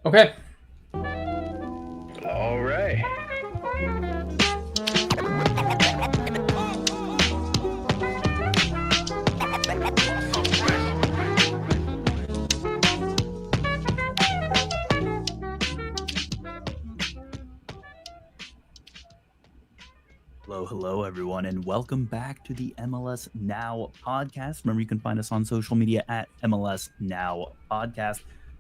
Okay. All right. Hello, everyone, and welcome back to the MLS Now podcast. Remember, you can find us on social media at MLS Now Podcast.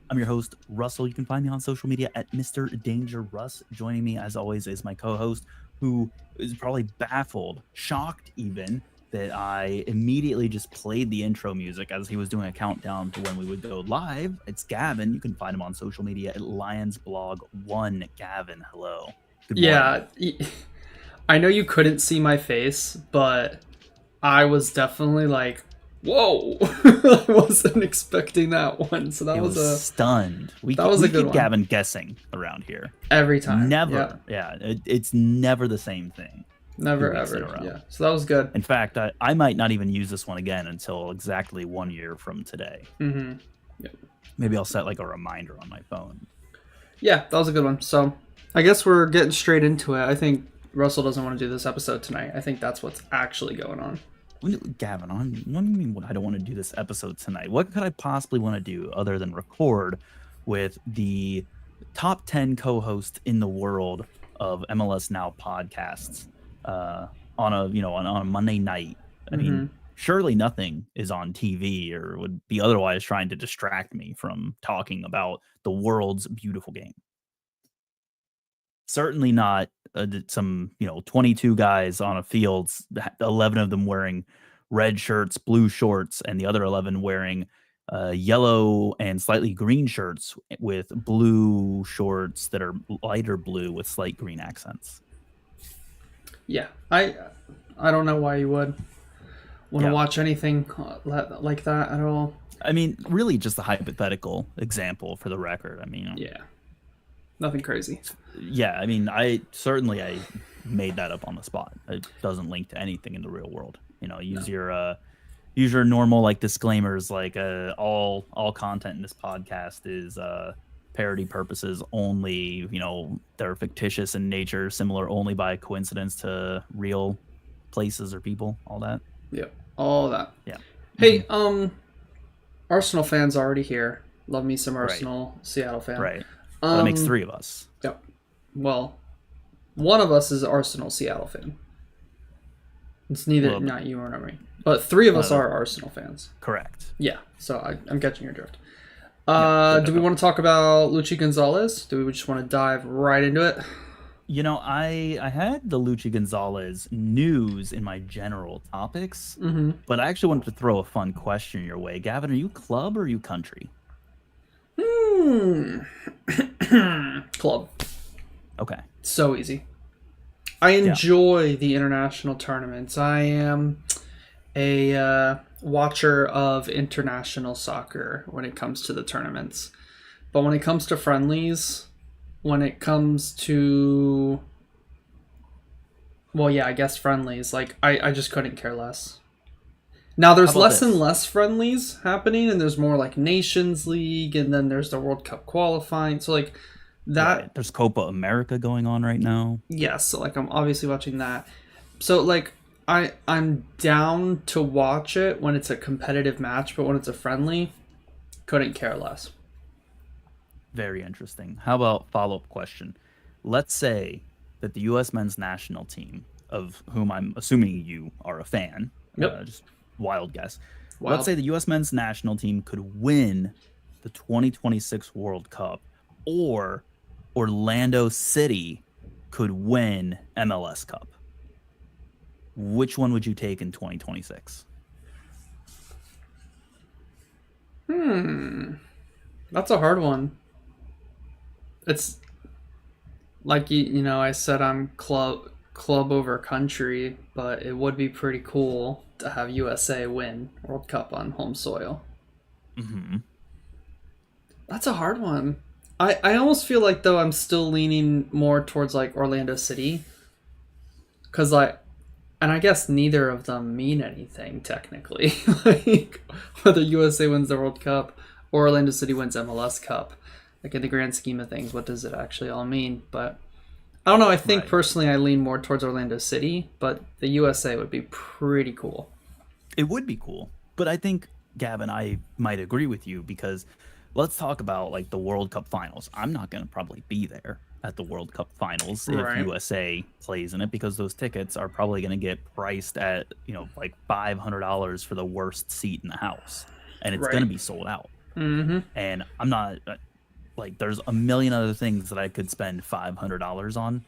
I'm your host, Russell. You can find me on social media at Mr. Danger Russ. Joining me, as always, is my co-host, who is probably baffled, shocked even, that I immediately just played the intro music as he was doing a countdown to when we would go live. It's Gavin. You can find him on social media at LionsBlog1. Gavin, hello. Good morning. Yeah. I know you couldn't see my face, but I was definitely like, whoa. I wasn't expecting that one. So that was stunned. We that was a good keep one. Gavin guessing around here. Every time. Never. Yeah. It's never the same thing. Never, ever. Yeah. So that was good. In fact, I might not even use this one again until exactly 1 year from today. Mm-hmm. Yep. Maybe I'll set like a reminder on my phone. Yeah, that was a good one. So I guess we're getting straight into it. I think Russell doesn't want to do this episode tonight. I think that's what's actually going on. Gavin, what do you mean I don't want to do this episode tonight? What could I possibly want to do other than record with the top 10 co-hosts in the world of MLS Now podcasts on a Monday night? I mean, surely nothing is on TV or would be otherwise trying to distract me from talking about the world's beautiful game. Certainly not some 22 guys on a field, 11 of them wearing red shirts, blue shorts, and the other 11 wearing yellow and slightly green shirts with blue shorts that are lighter blue with slight green accents. Yeah, I don't know why you would want to watch anything like that at all. I mean, really just a hypothetical example for the record. I mean, yeah, nothing crazy. Yeah, I mean, I made that up on the spot. It doesn't link to anything in the real world. Use your normal like disclaimers, like all content in this podcast is parody purposes only. They're fictitious in nature, similar only by coincidence to real places or people. All that. Yeah, all that. Yeah. Hey, Arsenal fans already here. Love me some Arsenal. Right. Seattle fan. Right. Well, that makes three of us. Yep. Well, one of us is Arsenal Seattle fan. It's neither not you or not me, but three of us are Arsenal fans. Correct. Yeah. So I'm catching your drift. Do we want to talk about Luchi Gonzalez? Do we just want to dive right into it? I had the Luchi Gonzalez news in my general topics, but I actually wanted to throw a fun question your way. Gavin, are you club or are you country? Club. Okay. So easy. I enjoy the international tournaments. I am a watcher of international soccer when it comes to the tournaments. But when it comes to friendlies, when it comes to... Well, yeah, I guess friendlies. Like, I just couldn't care less. Now, there's less and less friendlies happening, and there's more like Nations League, and then there's the World Cup qualifying. So, like, that... Right. There's Copa America going on right now. Yes, so, like, I'm obviously watching that. So, like, I'm down to watch it when it's a competitive match, but when it's a friendly, couldn't care less. Very interesting. How about follow-up question? Let's say that the U.S. men's national team, of whom I'm assuming you are a fan, just wild guess. Wild. Let's say the U.S. men's national team could win the 2026 World Cup, or Orlando City could win MLS Cup. Which one would you take in 2026? That's a hard one. It's like I said I'm club over country, but it would be pretty cool to have USA win World Cup on home soil. That's a hard one. I almost feel like, though, I'm still leaning more towards like Orlando City, because and I guess neither of them mean anything technically. Like whether USA wins the World Cup or Orlando City wins MLS Cup, Like in the grand scheme of things, what does it actually all mean? But I don't know. I think personally, I lean more towards Orlando City, but the USA would be pretty cool. It would be cool, but I think Gavin, I might agree with you because let's talk about like the World Cup finals. I'm not going to probably be there at the World Cup finals if Right. USA plays in it because those tickets are probably going to get priced at, like $500 for the worst seat in the house, and it's going Right. to be sold out. Mm-hmm. And I'm not like there's a million other things that I could spend $500 on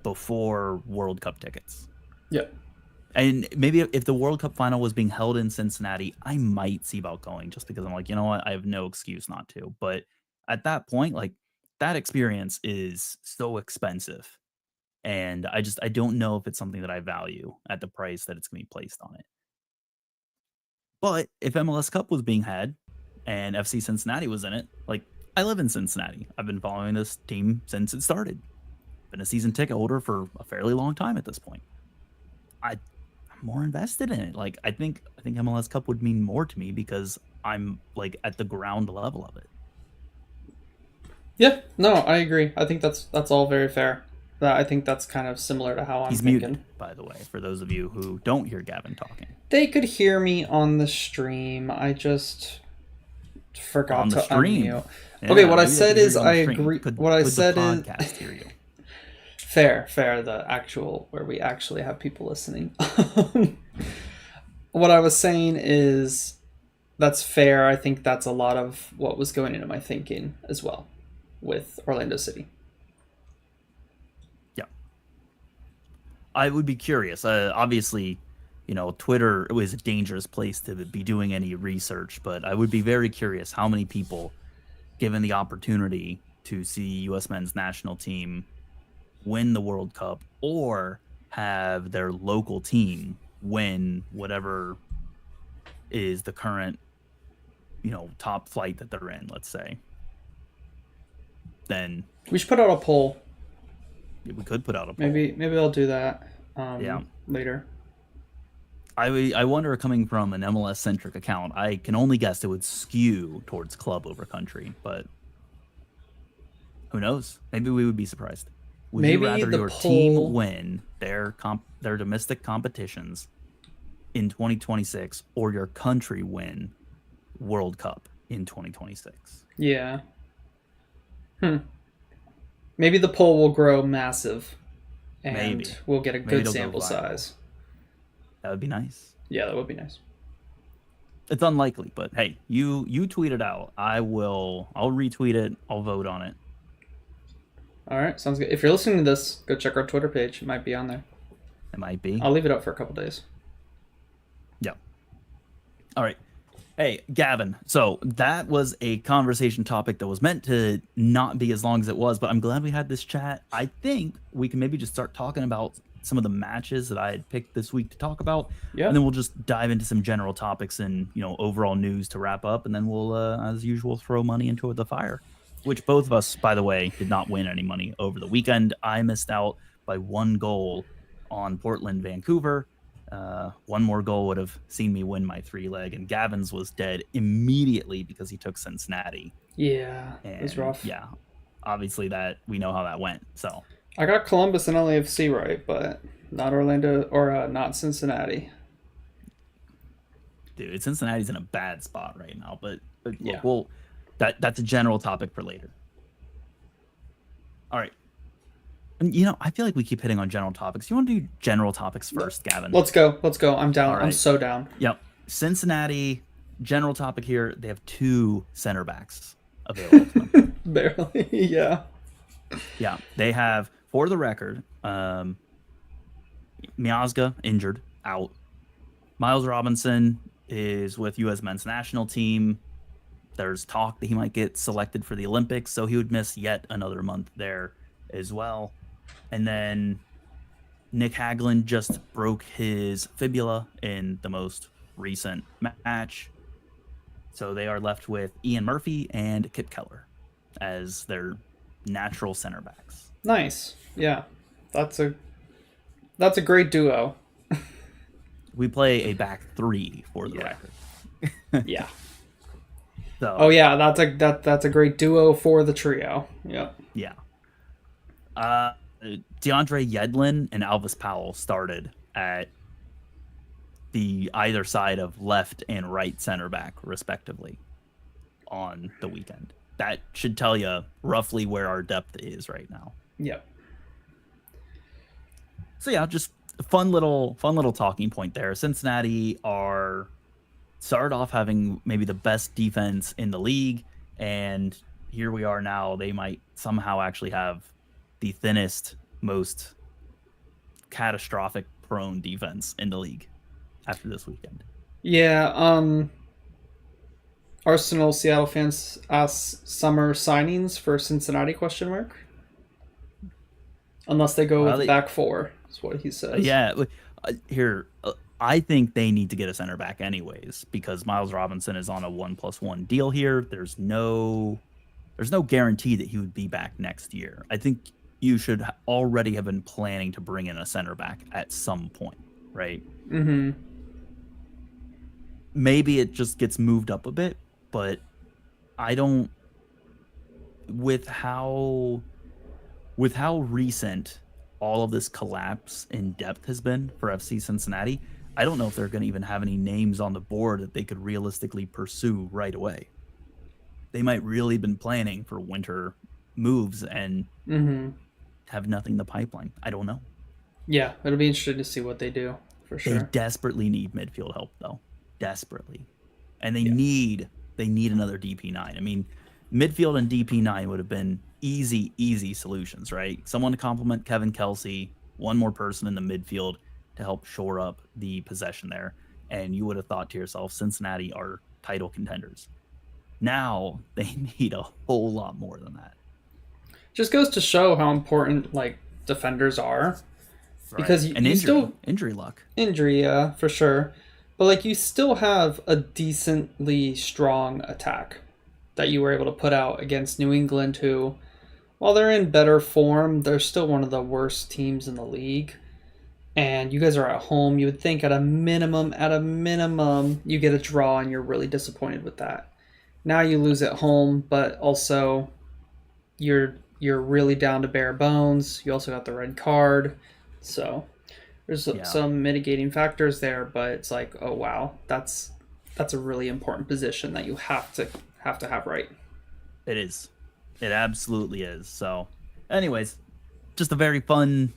before World Cup tickets. Yep. And maybe if the World Cup final was being held in Cincinnati, I might see about going just because I'm like, you know what, I have no excuse not to. But at that point, like that experience is so expensive. And I don't know if it's something that I value at the price that it's gonna be placed on it. But if MLS Cup was being had and FC Cincinnati was in it, like I live in Cincinnati. I've been following this team since it started. Been a season ticket holder for a fairly long time at this point. I'm more invested in it. Like I think MLS Cup would mean more to me because I'm like at the ground level of it. Yeah. No, I agree. I think that's all very fair. I think that's kind of similar to how I'm He's thinking. muted, by the way, for those of you who don't hear Gavin talking. They could hear me on the stream. I just forgot On the to stream. unmute. Yeah, Okay, what I maybe they said could hear is you on I the stream. agree. Could What I the said is podcast hear you? fair. The actual where we actually have people listening. What I was saying is that's fair. I think that's a lot of what was going into my thinking as well with Orlando City. Yeah. I would be curious. Obviously, Twitter was a dangerous place to be doing any research, but I would be very curious how many people, given the opportunity to see U.S. men's national team win the World Cup or have their local team win whatever is the current, top flight that they're in, let's say, then We should put out a poll. we could put out a poll. Maybe I'll do that Yeah. later. I wonder, coming from an MLS centric account, I can only guess it would skew towards club over country, but who knows? Maybe we would be surprised. Would Maybe you rather the your poll- team win their domestic competitions in 2026 or your country win World Cup in 2026? Yeah. Maybe the poll will grow massive, and Maybe. we'll get a Maybe good it'll go sample viral. size. That would be nice. Yeah, that would be nice. It's unlikely, but hey, you tweet it out. I'll retweet it. I'll vote on it. All right, sounds good. If you're listening to this, go check our Twitter page. It might be on there. It might be. I'll leave it up for a couple days. Yeah. All right. Hey, Gavin. So that was a conversation topic that was meant to not be as long as it was, but I'm glad we had this chat. I think we can maybe just start talking about some of the matches that I had picked this week to talk about. Yeah. And then we'll just dive into some general topics and, overall news to wrap up. And then we'll, as usual, throw money into the fire, which both of us, by the way, did not win any money over the weekend. I missed out by 1 goal on Portland, Vancouver. One more goal would have seen me win my 3-leg, and Gavin's was dead immediately because he took Cincinnati. Yeah, And it was rough. yeah, obviously that we know how that went. So I got Columbus and LAFC right, but not Orlando or not Cincinnati. dude, Cincinnati's in a bad spot right now, but Yeah. look, that's a general topic for later. All right. And, I feel like we keep hitting on general topics. You want to do general topics first, Gavin? Let's go. I'm down. All I'm right. so down. Yep. Cincinnati, general topic here. They have 2 center backs available to them. Barely. Yeah. Yeah. They have, for the record, Miazga injured, out. Miles Robinson is with U.S. men's national team. There's talk that he might get selected for the Olympics, so he would miss yet another month there as well. And then Nick Hagglund just broke his fibula in the most recent match. So they are left with Ian Murphy and Kip Keller as their natural center backs. Nice. Yeah. That's a great duo. We play a back 3 for the record. Yeah. Oh So yeah, that's a great duo for the trio. Yep. yeah, uh, DeAndre Yedlin and Alvis Powell started at the either side of left and right center back, respectively, on the weekend. That should tell you roughly where our depth is right now. Yep. So yeah, just a fun little talking point there. Cincinnati are started off having maybe the best defense in the league, and here we are now. They might somehow actually have the thinnest, most catastrophic prone defense in the league after this weekend. Yeah. Arsenal Seattle fans ask summer signings for Cincinnati question mark. Unless they go with Well, the they, back four, is what he says. yeah, here I think they need to get a center back anyways because Miles Robinson is on a 1+1 deal here. There's no guarantee that he would be back next year. I think you should already have been planning to bring in a center back at some point, right? Mm-hmm. Maybe it just gets moved up a bit, but I don't with how recent all of this collapse in depth has been for FC Cincinnati. I don't know if they're going to even have any names on the board that they could realistically pursue right away. They might really been planning for winter moves and Mm-hmm. have nothing in the pipeline. I don't know. Yeah, it'll be interesting to see what they do for They sure. desperately need midfield help though. Desperately. And Yeah. they need another DP9. I mean, midfield and DP9 would have been easy solutions, right? Someone to complement Kevin Kelsey, one more person in the midfield to help shore up the possession there. And you would have thought to yourself, Cincinnati are title contenders. Now they need a whole lot more than that. Just goes to show how important like defenders are Right. because you, And you still injury luck. injury, yeah, for sure. But like you still have a decently strong attack that you were able to put out against New England, who, while they're in better form, they're still one of the worst teams in the league. And you guys are at home. You would think at a minimum, you get a draw, and you're really disappointed with that. Now you lose at home, but also you're really down to bare bones. You also got the red card, so there's Yeah. some mitigating factors there. But it's like, oh wow, that's a really important position that you have right. It is. It absolutely is. So, anyways, just a very fun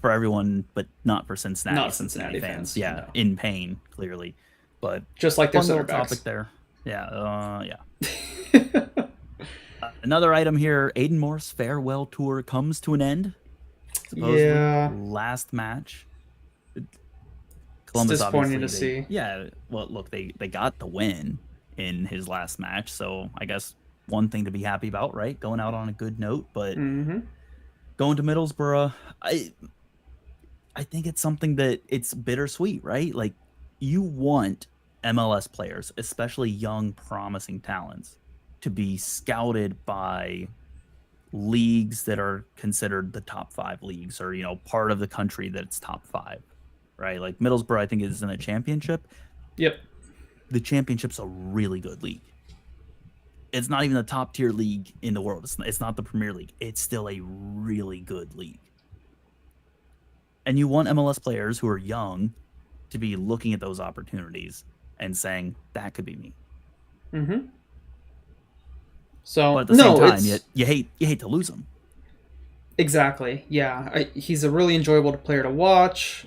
for everyone, but not for Cincinnati. Not Cincinnati fans, Yeah, no. in pain clearly, but Just like their fun center little backs. topic there. Yeah, yeah. Another item here: Aiden Moore's farewell tour comes to an end. Supposedly, Yeah, last match. it's Columbus disappointing obviously to see. yeah. Well, look, they got the win in his last match, so I guess one thing to be happy about, right? Going out on a good note, but Mm-hmm. going to Middlesbrough, I think it's something that it's bittersweet, right? Like you want MLS players, especially young promising talents, to be scouted by leagues that are considered the top 5 leagues or part of the country that's top 5, right? Like Middlesbrough I think is in a championship. Yep. The championship's a really good league. It's not even the top tier league in the world. It's not the Premier League. It's still a really good league. And you want MLS players who are young to be looking at those opportunities and saying, that could be me. Mm-hmm. But So at the same no, time, it's you hate to lose them. exactly, yeah. He's a really enjoyable player to watch.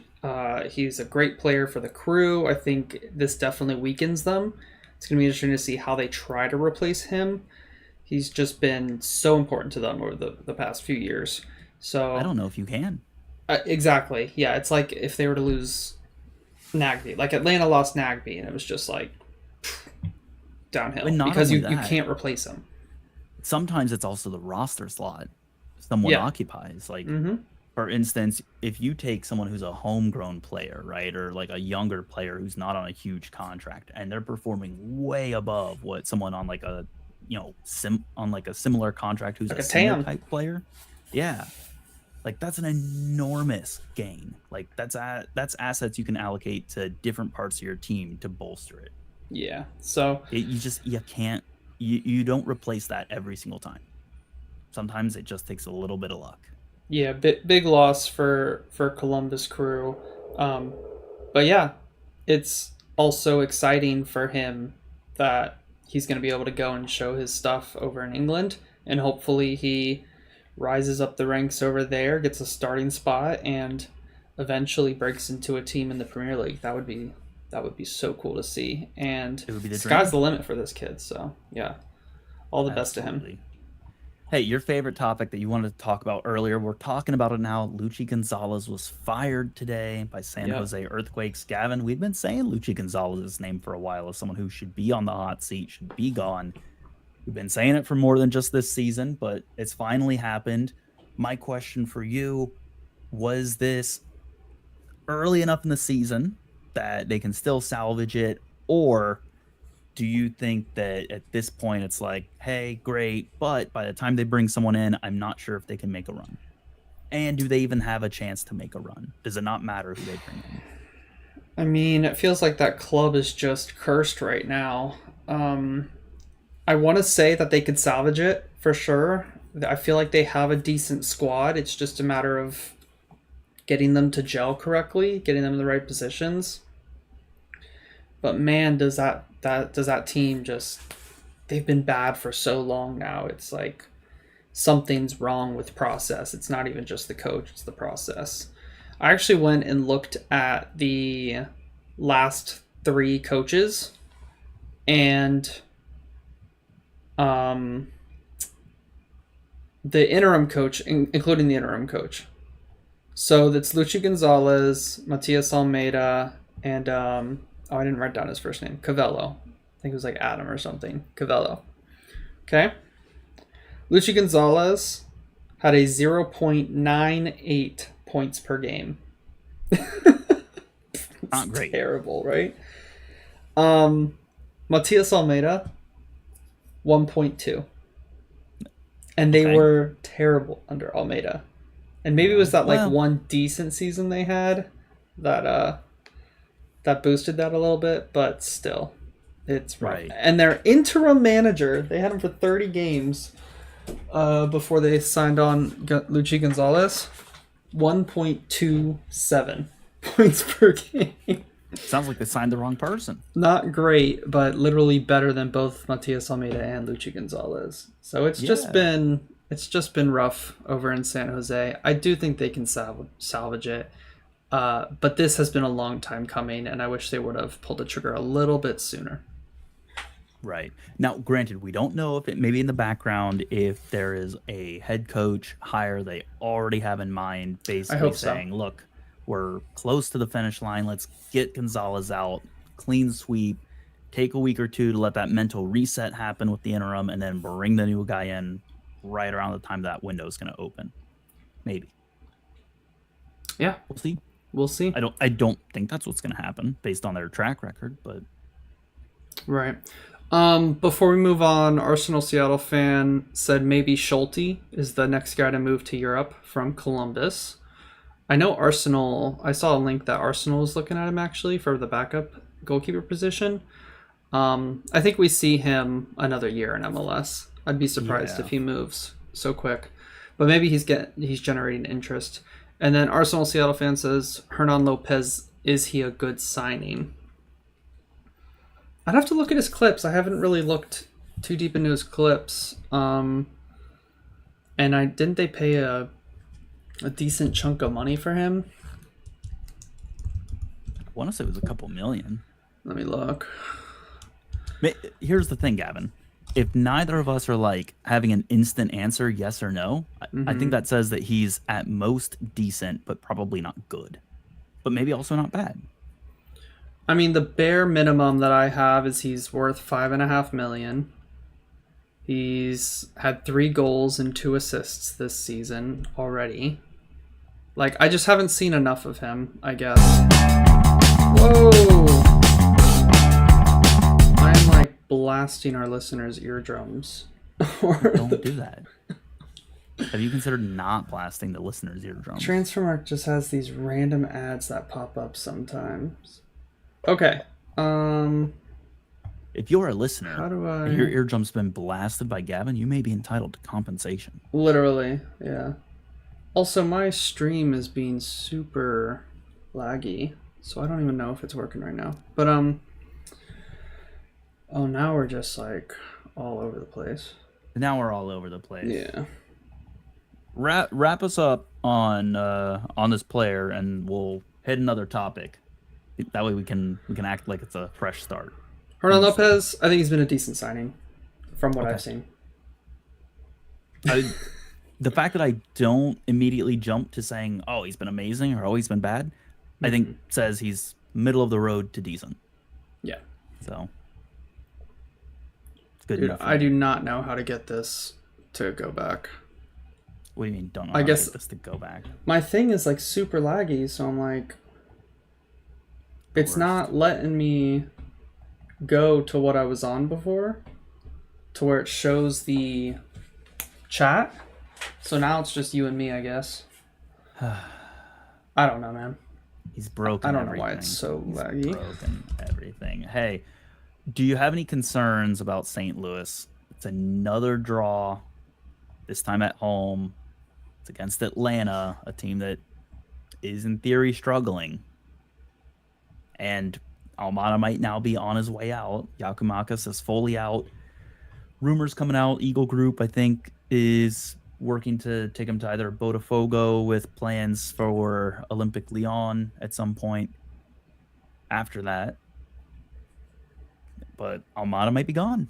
He's a great player for the crew. I think this definitely weakens them. It's going to be interesting to see how they try to replace him. He's just been so important to them over the past few years. I So, don't know if you can. exactly. Yeah, it's like if they were to lose Nagby. Like Atlanta lost Nagby, and it was just like downhill But not because only you that, can't replace him. sometimes it's also the roster slot someone Yeah. occupies. Like, Mm-hmm. for instance, if you take someone who's a homegrown player, right, or like a younger player who's not on a huge contract, and they're performing way above what someone on like a, on like a similar contract who's Like a a similar Tam. type player, yeah, like that's an enormous gain. Like that's assets you can allocate to different parts of your team to bolster it. Yeah. So You can't you don't replace that every single time. Sometimes it just takes a little bit of luck. yeah, big loss for Columbus Crew. Um, but yeah, it's also exciting for him that he's going to be able to go and show his stuff over in England, and hopefully he rises up the ranks over there, gets a starting spot, and eventually breaks into a team in the Premier League. That would be so cool to see. And It would be the sky's dream. the limit for this kid. So yeah, all the best to him. Absolutely. Hey, your favorite topic that you wanted to talk about earlier, we're talking about it now. Lucci Gonzalez was fired today by San Yep. Jose Earthquakes. Gavin, we've been saying Lucci Gonzalez's name for a while as someone who should be on the hot seat, should be gone. We've been saying it for more than just this season, but it's finally happened. My question for you, was this early enough in the season that they can still salvage it? Or do you think that at this point it's like, hey, great, but by the time they bring someone in, I'm not sure if they can make a run? And do they even have a chance to make a run? Does it not matter who they bring in? I mean, it feels like that club is just cursed right now. I want to say that they could salvage it for sure. I feel like they have a decent squad. It's just a matter of getting them to gel correctly, getting them in the right positions. But man, does that team just, they've been bad for so long now. It's like something's wrong with process. It's not even just the coach, it's the process. I actually went and looked at the last three coaches, and um, the interim coach, including the interim coach. So that's Luchi Gonzalez, Matias Almeida, and I didn't write down his first name. Cavello. I think it was like Adam or something. Cavello. Okay. Luchi Gonzalez had a 0.98 points per game. Not great. Terrible, right? Matias Almeida, 1.2. And they Okay. were terrible under Almeida. And maybe it was that like Well, one decent season they had that boosted that a little bit, but still, it's rough. right. And their interim manager, they had him for 30 games before they signed on Luchi Gonzalez, 1.27 points per game. Sounds like they signed the wrong person. Not great, but literally better than both Matias Almeida and Luchi Gonzalez. So Yeah. it's just been rough over in San Jose. I do think they can salvage it, but this has been a long time coming, and I wish they would have pulled the trigger a little bit sooner. Right. Now, granted, we don't know if it maybe in the background if there is a head coach hire they already have in mind, I basically hope so. saying, look, we're close to the finish line. Let's get Gonzalez out, clean sweep, take a week or two to let that mental reset happen with the interim, and then bring the new guy in right around the time that window is going to open. Maybe. Yeah, We'll see. we'll see. I don't think that's what's going to happen based on their track record, but Right. Before we move on, Arsenal Seattle fan said maybe Schulte is the next guy to move to Europe from Columbus. I know Arsenal. I saw a link that Arsenal is looking at him actually for the backup goalkeeper position. I think we see him another year in MLS. I'd be surprised if yeah. he moves so quick, but maybe he's generating interest. And then Arsenal Seattle fan says Hernan Lopez, is he a good signing? I'd have to look at his clips. I haven't really looked too deep into his clips. And I didn't they pay a decent chunk of money for him? I want to say it was a couple million. Let me look. Here's the thing, Gavin. If neither of us are like having an instant answer, yes or no, I think that says that he's at most decent, but probably not good. But maybe also not bad. I mean, the bare minimum that I have is he's worth 5.5 million. He's had 3 goals and 2 assists this season already. Like, I just haven't seen enough of him, I guess. Whoa! I'm like blasting our listeners' eardrums. Don't do that. Have you considered not blasting the listeners' eardrums? Transfermarkt just has these random ads that pop up sometimes. Okay. if you're a How listener do and your I... eardrum's been blasted by Gavin, you may be entitled to compensation. Literally, yeah. Also, my stream is being super laggy, so I don't even know if it's working right now. But, oh, now we're just, like, all over the place. Now we're all over the place. Yeah. Wrap us up on this player, and we'll hit another topic. That way we can act like it's a fresh start. Hernan Lopez, I think he's been a decent signing from what Okay. I've seen. The fact that I don't immediately jump to saying, oh, he's been amazing or oh, he's been bad, I think says he's middle of the road to decent. Yeah. So it's good Dude, enough. I do not know how to get this to go back. What do you mean don't know I how guess to get this to go back? my thing is like super laggy, so I'm like, it's not letting me go to what I was on before, to where it shows the chat. So now it's just you and me, I guess. I don't know, man. He's broken. I don't everything. know why it's so He's laggy. broken everything. Hey, do you have any concerns about St. Louis? It's another draw, this time at home. It's against Atlanta, a team that is in theory struggling. And Almada might now be on his way out. Yakumakis is fully out. Rumors coming out, Eagle Group, I think, is working to take him to either Botafogo with plans for Olympic Lyon at some point after that. But Almada might be gone.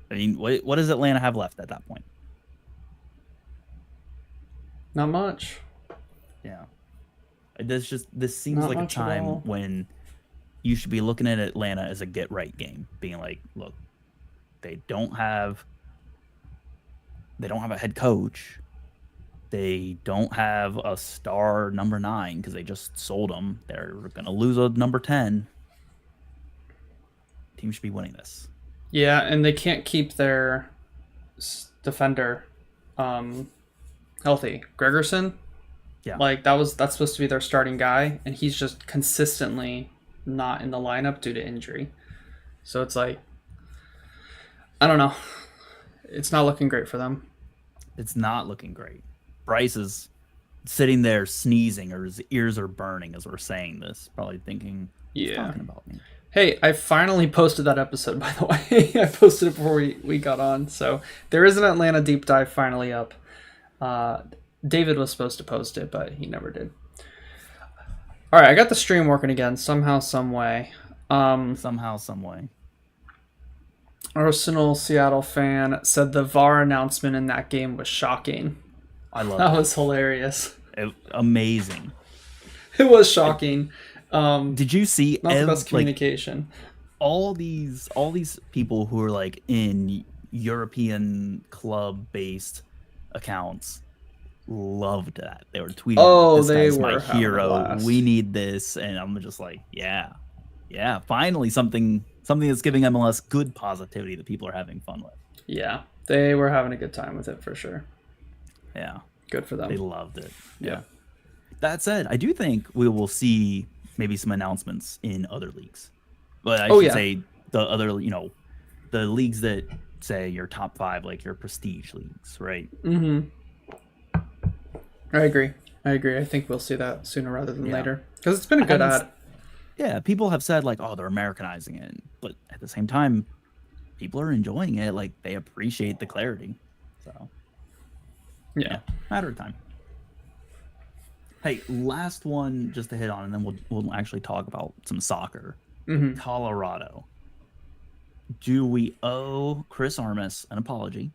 I mean, what does Atlanta have left at that point? Not much. Yeah. This seems Not like a much at all. time when you should be looking at Atlanta as a get-right game, being like, look, they don't have a head coach. They don't have a star number 9 because they just sold him. They're going to lose a number 10. Team should be winning this. Yeah, and they can't keep their defender healthy. Gregerson, Yeah. like that's supposed to be their starting guy, and he's just consistently not in the lineup due to injury. So it's like, I don't know. It's not looking great for them. It's not looking great. Bryce is sitting there sneezing, or his ears are burning as we're saying this, probably thinking, he's talking about me. Hey, I finally posted that episode, by the way. I posted it before we got on. So there is an Atlanta deep dive finally up. David was supposed to post it, but he never did. All right, I got the stream working again somehow, some way. Somehow, some way. Arsenal Seattle fan said the VAR announcement in that game was shocking. I love That it. was hilarious. Amazing. It was shocking. Did you see Not the best communication. All these people who are like in European club based accounts loved that. They were tweeting, this guy's my hero. We need this. And I'm just like, yeah, finally something that's giving MLS good positivity that people are having fun with. Yeah, they were having a good time with it for sure. Yeah. Good for them. They loved it. Yeah. That said, I do think we will see maybe some announcements in other leagues. But I should say the other, the leagues that say your top 5, like your prestige leagues, right? Mm-hmm. I agree. I think we'll see that sooner rather than later. Because it's been a good ad. Yeah, people have said like, oh, they're Americanizing it. But at the same time, people are enjoying it. Like, they appreciate the clarity. So, yeah, matter of time. Hey, last one just to hit on, and then we'll actually talk about some soccer. Mm-hmm. Colorado. Do we owe Chris Armas an apology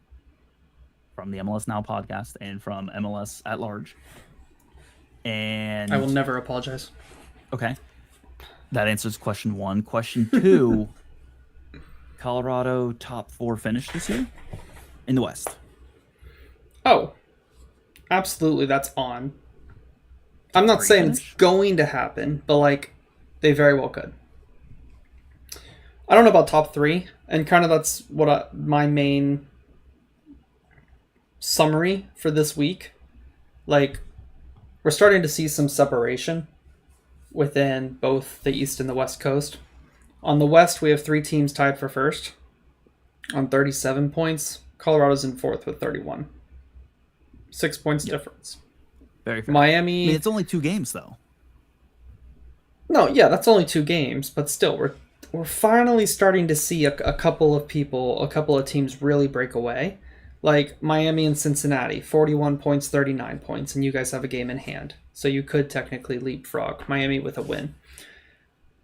from the MLS Now podcast and from MLS at large? And I will never apologize. Okay. That answers question 1. Question 2, Colorado top 4 finish this year in the West. Oh, absolutely. That's on. I'm not saying it's going to happen, but like they very well could. I don't know about top 3, and kind of that's what my main summary for this week. Like, we're starting to see some separation within both the East and the West Coast. On the West, we have 3 teams tied for first on 37 points. Colorado's in fourth with 31. 6 points difference. Very fair. Miami. I mean, it's only 2 games though. No, yeah, that's only 2 games, but still, we're finally starting to see a couple of teams really break away. Like Miami and Cincinnati, 41 points, 39 points, and you guys have a game in hand. So you could technically leapfrog Miami with a win.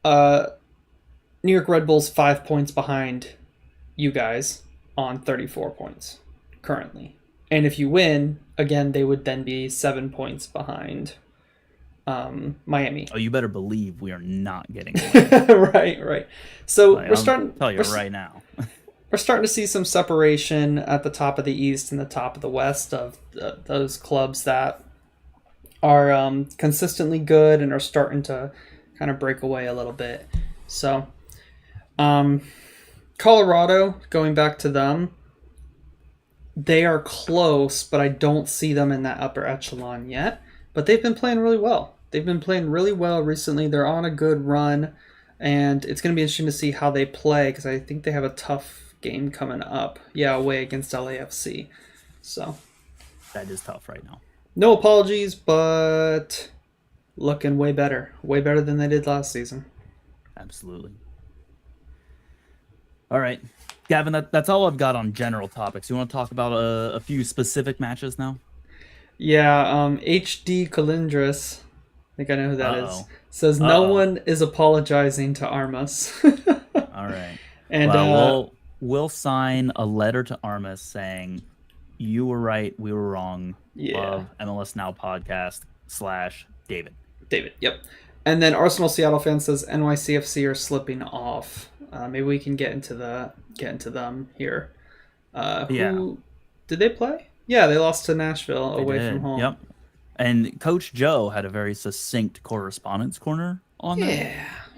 New York Red Bulls 5 points behind you guys on 34 points currently. And if you win, again, they would then be 7 points behind Miami. Oh, you better believe we are not getting away. Right. So Like, we're starting. I'll tell you right now. We're starting to see some separation at the top of the East and the top of the West of those clubs that are consistently good and are starting to kind of break away a little bit. So, Colorado, going back to them, they are close, but I don't see them in that upper echelon yet. But they've been playing really well. They've been playing really well recently. They're on a good run, and it's going to be interesting to see how they play because I think they have a tough game coming up. Yeah, away against LAFC. So That is tough right now. no apologies, but looking way better. Way better than they did last season. Absolutely. All right. Gavin, that's all I've got on general topics. You want to talk about a few specific matches now? Yeah, HD Colindres, I think I know who that is, says no one is apologizing to Armas. All right. And well, we'll sign a letter to Armas saying, you were right, we were wrong. Yeah. Love MLS Now podcast / David. Yep. And then Arsenal Seattle fan says NYCFC are slipping off. Maybe we can get into them here. Who did they play? Yeah, they lost to Nashville away from home. Yep. And Coach Joe had a very succinct correspondence corner on that.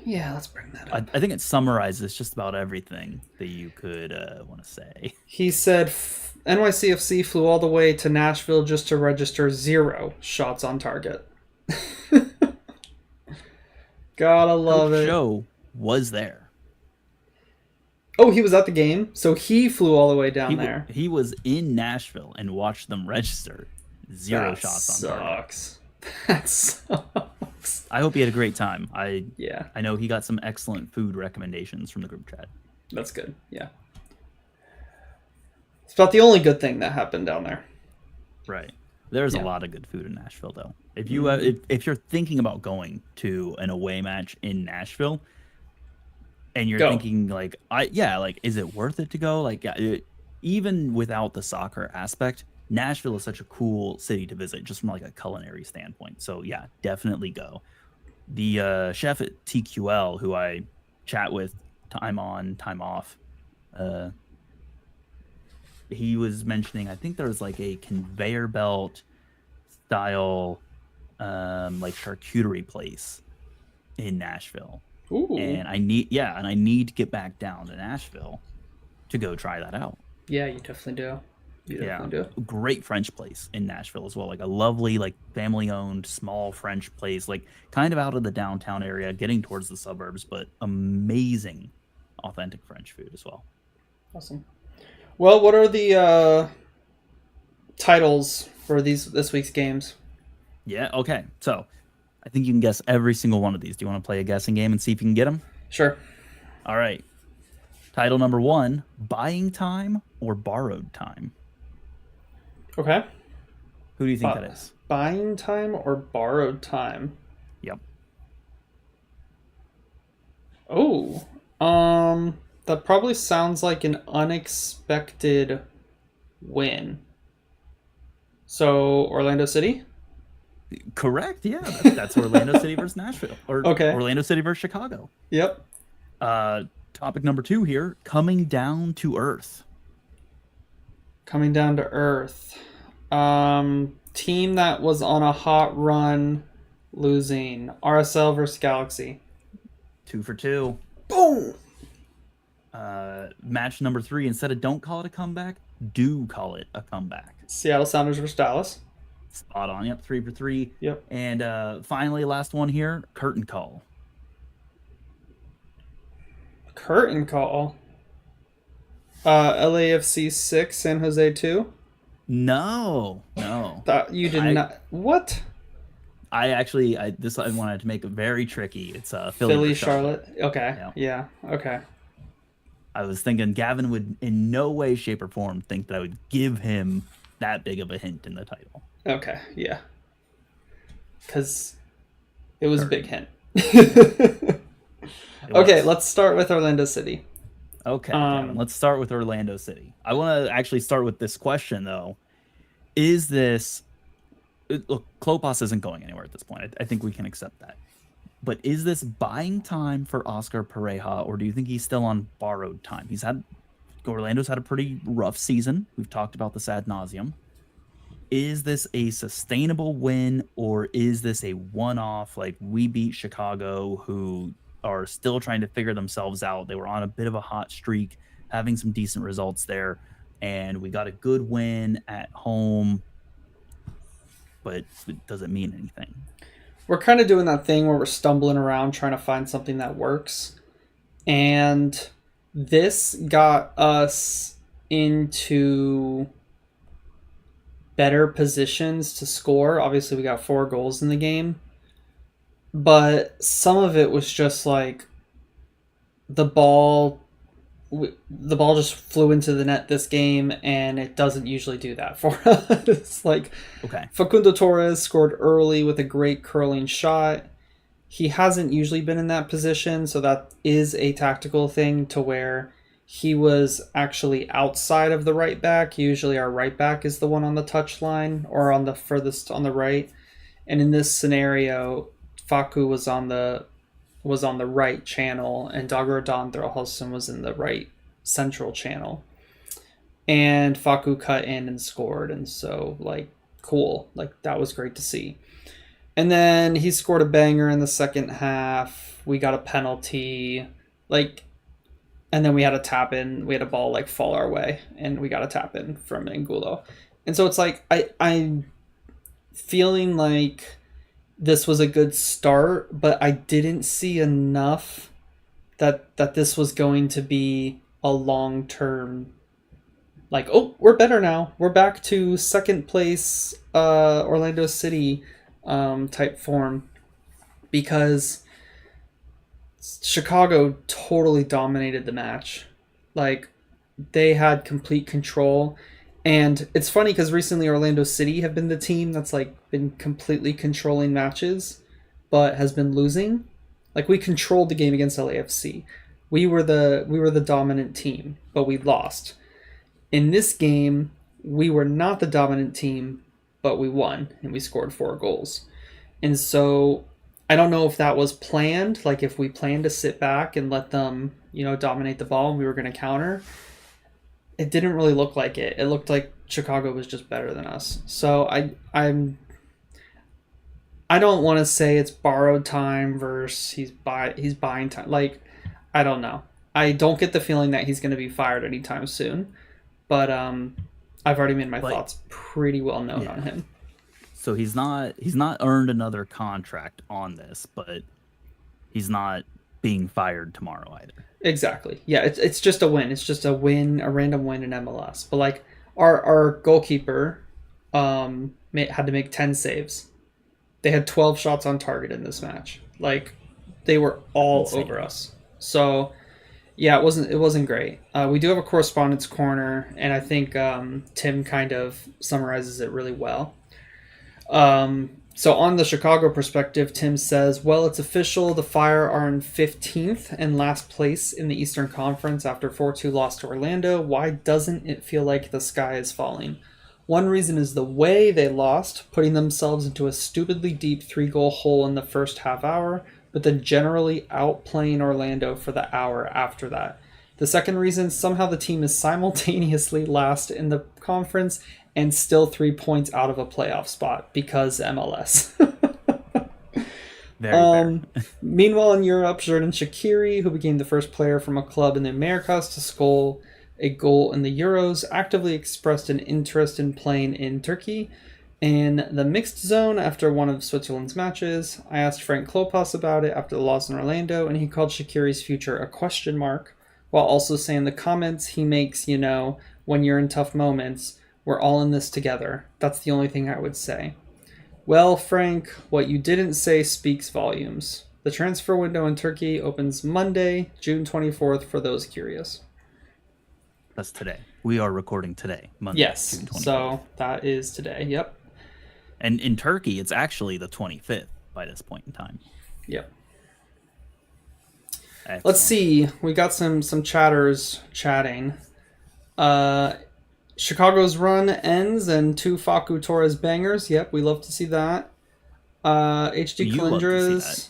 Yeah, let's bring that up. I think it summarizes just about everything that you could want to say. He said NYCFC flew all the way to Nashville just to register 0 shots on target. Gotta love Coach it. Joe was there. Oh, he was at the game? So he flew all the way down there. He was in Nashville and watched them register 0 shots on target. That sucks. I hope he had a great time. I know he got some excellent food recommendations from the group chat. That's good. Yeah. It's about the only good thing that happened down there. Right. There's a lot of good food in Nashville, though. If you if you're thinking about going to an away match in Nashville, and you're thinking is it worth it to go? Even without the soccer aspect, Nashville is such a cool city to visit, just from like a culinary standpoint. So yeah, definitely go. The chef at TQL, who I chat with time on, time off, he was mentioning, I think there was like a conveyor belt style like charcuterie place in Nashville. Ooh. And I need to get back down to Nashville to go try that out. Yeah, you definitely do. Great French place in Nashville as well. Like a lovely, like family owned small French place, like kind of out of the downtown area, getting towards the suburbs, but amazing authentic French food as well. Awesome. Well, what are the titles for this week's games? Yeah, okay. So I think you can guess every single one of these. Do you want to play a guessing game and see if you can get them? Sure. All right. Title number 1, Buying Time or Borrowed Time? Okay. Who do you think that is? Buying Time or Borrowed Time? Yep. Oh. That probably sounds like an unexpected win. So, Orlando City? Correct, yeah. That's Orlando City versus Nashville. Or Orlando City versus Chicago. Yep. Topic number 2 here, Coming Down to Earth. Coming Down to Earth. Team that was on a hot run losing. RSL versus Galaxy. 2 for 2. Boom! Match number 3, instead of don't call it a comeback, do call it a comeback. Seattle Sounders versus Dallas. Spot on. Yep, 3 for 3. Yep. And finally, last one here, curtain call. Curtain call. LAFC 6, San Jose 2. No. That you did I not. What? I actually I wanted to make it very tricky. It's Philly Philly, versus Charlotte. Charlotte. Okay. Yeah. Yeah. Okay. I was thinking Gavin would in no way, shape, or form think that I would give him that big of a hint in the title. Okay. Yeah. Because it was a big hint. Okay, let's start with Orlando City. Okay, Gavin, let's start with Orlando City. I want to actually start with this question, though. Is this... Look, Klopas isn't going anywhere at this point. I think we can accept that. But is this buying time for Oscar Pereja, or do you think he's still on borrowed time? Orlando's had a pretty rough season. We've talked about this ad nauseum. Is this a sustainable win, or is this a one-off, like we beat Chicago, who are still trying to figure themselves out? They were on a bit of a hot streak, having some decent results there, and we got a good win at home, but it doesn't mean anything. We're kind of doing that thing where we're stumbling around trying to find something that works. And this got us into better positions to score. Obviously, we got 4 goals in the game. But some of it was just like the ball just flew into the net this game, and it doesn't usually do that for us. Like, okay, Facundo Torres scored early with a great curling shot. He hasn't usually been in that position, so that is a tactical thing to where he was actually outside of the right back. Usually our right back is the one on the touch line or on the furthest on the right. And in this scenario, Facu was on the right channel, and Daguerrean Drogelsen was in the right central channel. And Facu cut in and scored, and so, like, cool. Like, that was great to see. And then he scored a banger in the second half. We got a penalty. Like, and then we had a tap in. We had a ball, like, fall our way, and we got a tap in from Angulo. And so it's like, I'm feeling like this was a good start, but I didn't see enough that this was going to be a long-term, like, oh, we're better now. We're back to second place Orlando City type form, because Chicago totally dominated the match. Like, they had complete control. And it's funny because recently Orlando City have been the team that's, like, been completely controlling matches, but has been losing. Like, we controlled the game against LAFC. We were the dominant team, but we lost. In this game, we were not the dominant team, but we won, and we scored 4 goals. And so I don't know if that was planned, like if we planned to sit back and let them, dominate the ball and we were going to counter. It didn't really look like it. It looked like Chicago was just better than us. So I don't want to say it's borrowed time versus he's buying time. Like, I don't know. I don't get the feeling that he's going to be fired anytime soon. But I've already made my thoughts pretty well known on him. So he's not earned another contract on this, but he's not being fired tomorrow either. Exactly. Yeah, it's just a win. It's just a win, a random win in MLS. But, like, our goalkeeper had to make 10 saves. They had 12 shots on target in this match. Like, they were all over us. So, yeah, it wasn't great. We do have a correspondence corner, and I think Tim kind of summarizes it really well. So on the Chicago perspective, Tim says, well, it's official. The Fire are in 15th and last place in the Eastern Conference after 4-2 loss to Orlando. Why doesn't it feel like the sky is falling? One reason is the way they lost, putting themselves into a stupidly deep 3-goal hole in the first half hour, but then generally outplaying Orlando for the hour after that. The second reason, somehow the team is simultaneously last in the conference and still 3 points out of a playoff spot because MLS. Very fair. Meanwhile, in Europe, Xherdan Shaqiri, who became the first player from a club in the Americas to score a goal in the Euros, actively expressed an interest in playing in Turkey. In the mixed zone, after one of Switzerland's matches, I asked Frank Klopas about it after the loss in Orlando, and he called Shaqiri's future a question mark, while also saying the comments he makes, when you're in tough moments, we're all in this together. That's the only thing I would say. Well, Frank, what you didn't say speaks volumes. The transfer window in Turkey opens Monday, June 24th, for those curious. That's today. We are recording today, Monday, Yes, June 24th. so that is today. Yep. And in Turkey, it's actually the 25th by this point in time. Yep. Excellent. Let's see. We got some chatters chatting. Chicago's run ends and two Facu Torres bangers. Yep, we love to see that. HD Calindras.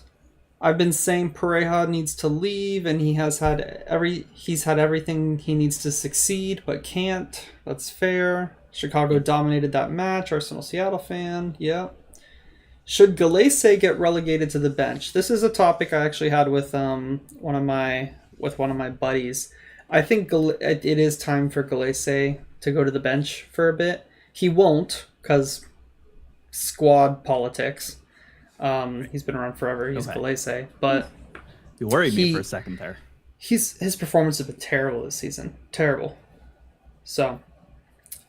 I've been saying Pareja needs to leave, and he's had everything he needs to succeed, but can't. That's fair. Chicago dominated that match. Arsenal Seattle fan. Yep. Should Galese get relegated to the bench? This is a topic I actually had with one of my buddies. I think it is time for Galese to go to the bench for a bit. He won't, because squad politics. He's been around forever. He's Galese, but you worried me for a second there. His performance has been terrible this season. Terrible. So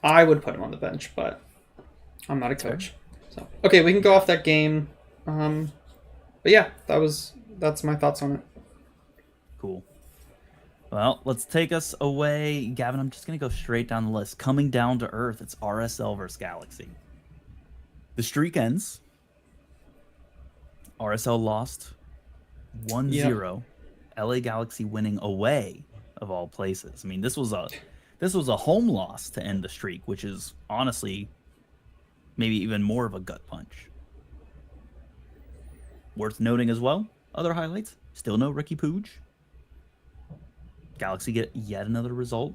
I would put him on the bench, but I'm not a coach. So okay, we can go off that game. But yeah, that's my thoughts on it. Cool. Well, let's take us away. Gavin, I'm just going to go straight down the list. Coming down to earth, it's RSL versus Galaxy. The streak ends. RSL lost 1-0. Yep. LA Galaxy winning away, of all places. I mean, this was a home loss to end the streak, which is honestly maybe even more of a gut punch. Worth noting as well, other highlights, still no Ricky Puig. Galaxy get yet another result.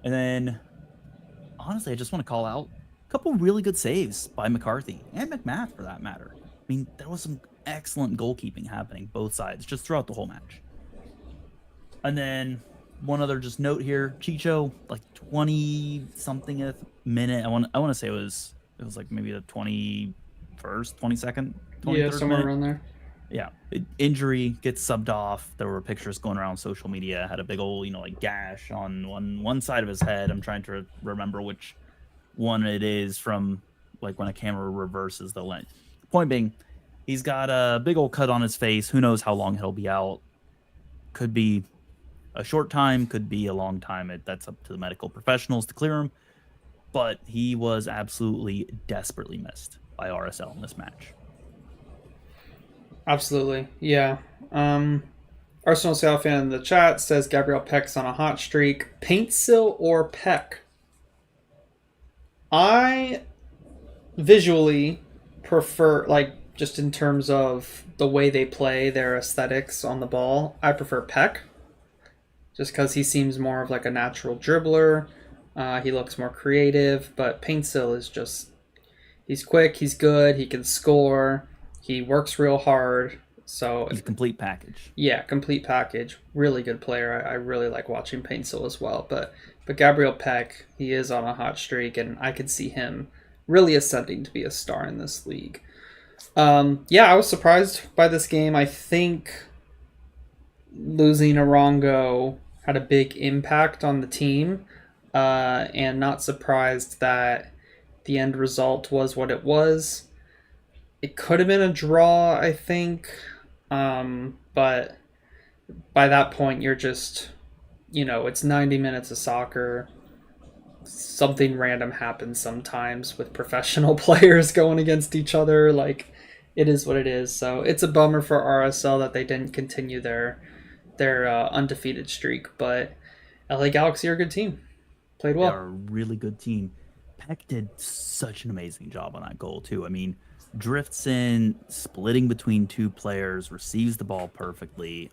And then, honestly, I just want to call out a couple really good saves by McCarthy and McMath, for that matter. I mean, there was some excellent goalkeeping happening both sides just throughout the whole match. And then one other just note here, Chicho, like 20-somethingth minute. I want to say it was like maybe the 21st, 22nd, 23rd yeah, somewhere minute. around there. Yeah, injury, gets subbed off. There were pictures going around social media. Had a big old, like gash on one side of his head. I'm trying to remember which one it is from, like when a camera reverses the lens. Point being, he's got a big old cut on his face. Who knows how long he'll be out? Could be a short time, could be a long time. That's up to the medical professionals to clear him. But he was absolutely desperately missed by RSL in this match. Absolutely, yeah. Arsenal Seattle fan in the chat says Gabriel Peck's on a hot streak. Paintsil or Peck? I visually prefer, like, just in terms of the way they play, their aesthetics on the ball, I prefer Peck. Just because he seems more of like a natural dribbler. He looks more creative, but Paintsil is just, he's quick, he's good, he can score. He works real hard, so he's a complete package. Yeah, complete package. Really good player. I really like watching Paintsil as well. But Gabriel Peck, he is on a hot streak, and I could see him really ascending to be a star in this league. Yeah, I was surprised by this game. I think losing Arango had a big impact on the team, and not surprised that the end result was what it was. It could have been a draw, I think, but by that point, you're just, it's 90 minutes of soccer. Something random happens sometimes with professional players going against each other. Like, it is what it is. So it's a bummer for RSL that they didn't continue their undefeated streak. But LA Galaxy are a good team. Played well. They're a really good team. Peck did such an amazing job on that goal, too. I mean, drifts in, splitting between two players, receives the ball perfectly.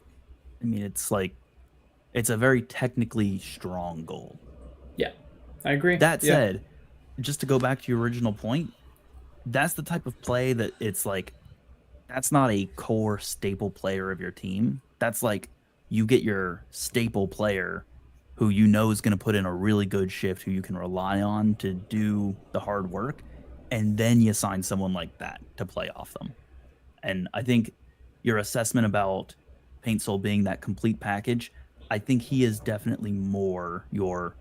I mean, it's a very technically strong goal. Yeah, I agree. That said, just to go back to your original point, that's the type of play that it's like, that's not a core staple player of your team. That's like, you get your staple player who you know is going to put in a really good shift, who you can rely on to do the hard work. and then you sign someone like that to play off them. And I think your assessment about Paintsol being that complete package, I think he is definitely more your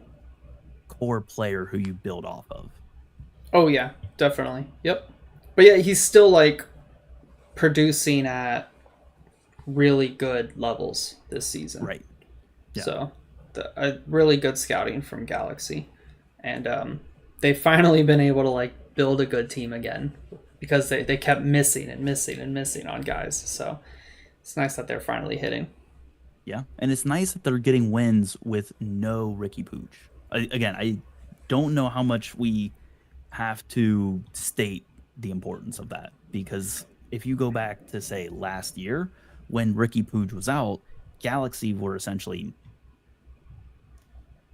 core player who you build off of. Oh yeah, definitely. Yep. But yeah, he's still like producing at really good levels this season. Right. Yeah. So, really good scouting from Galaxy, and they've finally been able to like build a good team again because they kept missing and missing and missing on guys. So it's nice that they're finally hitting. Yeah. And it's nice that they're getting wins with no Ricky Pooch. I don't know how much we have to state the importance of that, because if you go back to say last year when Ricky Pooch was out, Galaxy were essentially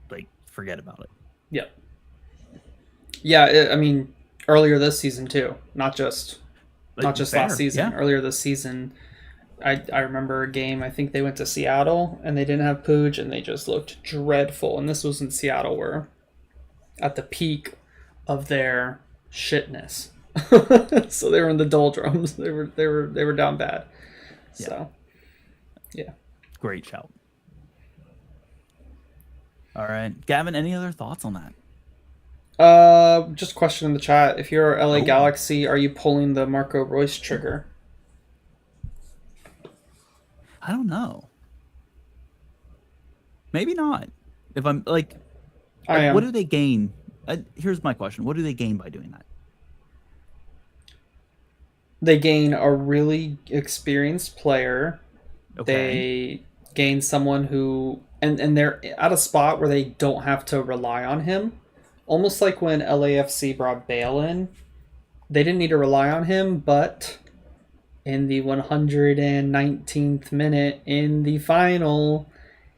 like forget about it. Yep. Yeah, I mean earlier this season too, not just Fair, last season. yeah. Earlier this season, I remember a game. I think they went to Seattle and they didn't have Pooch and they just looked dreadful. And this was in Seattle, where at the peak of their shitness. So they were in the doldrums. They were down bad. So yeah. Great shout. All right, Gavin, any other thoughts on that? Just a question in the chat. If you're LA Galaxy, are you pulling the Marco Royce trigger? I don't know. Maybe not. If I'm like, I am. What do they gain? Here's my question: what do they gain by doing that? They gain a really experienced player. Okay. They gain someone who and they're at a spot where they don't have to rely on him. Almost like when LAFC brought Bale in. They didn't need to rely on him, but in the 119th minute in the final,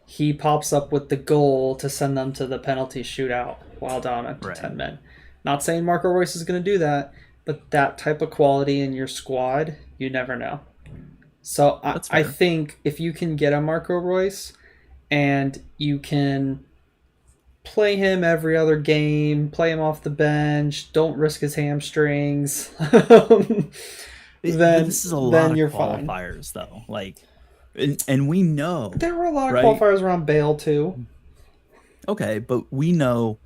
he pops up with the goal to send them to the penalty shootout while down at 10 men. Not saying Marco Royce is going to do that, but that type of quality in your squad, you never know. So I think if you can get a Marco Royce and you can play him every other game, play him off the bench, don't risk his hamstrings, then this is a lot of you're qualifiers, fine. Though. Like, and we know there were a lot of qualifiers around Bale too. Okay, but we know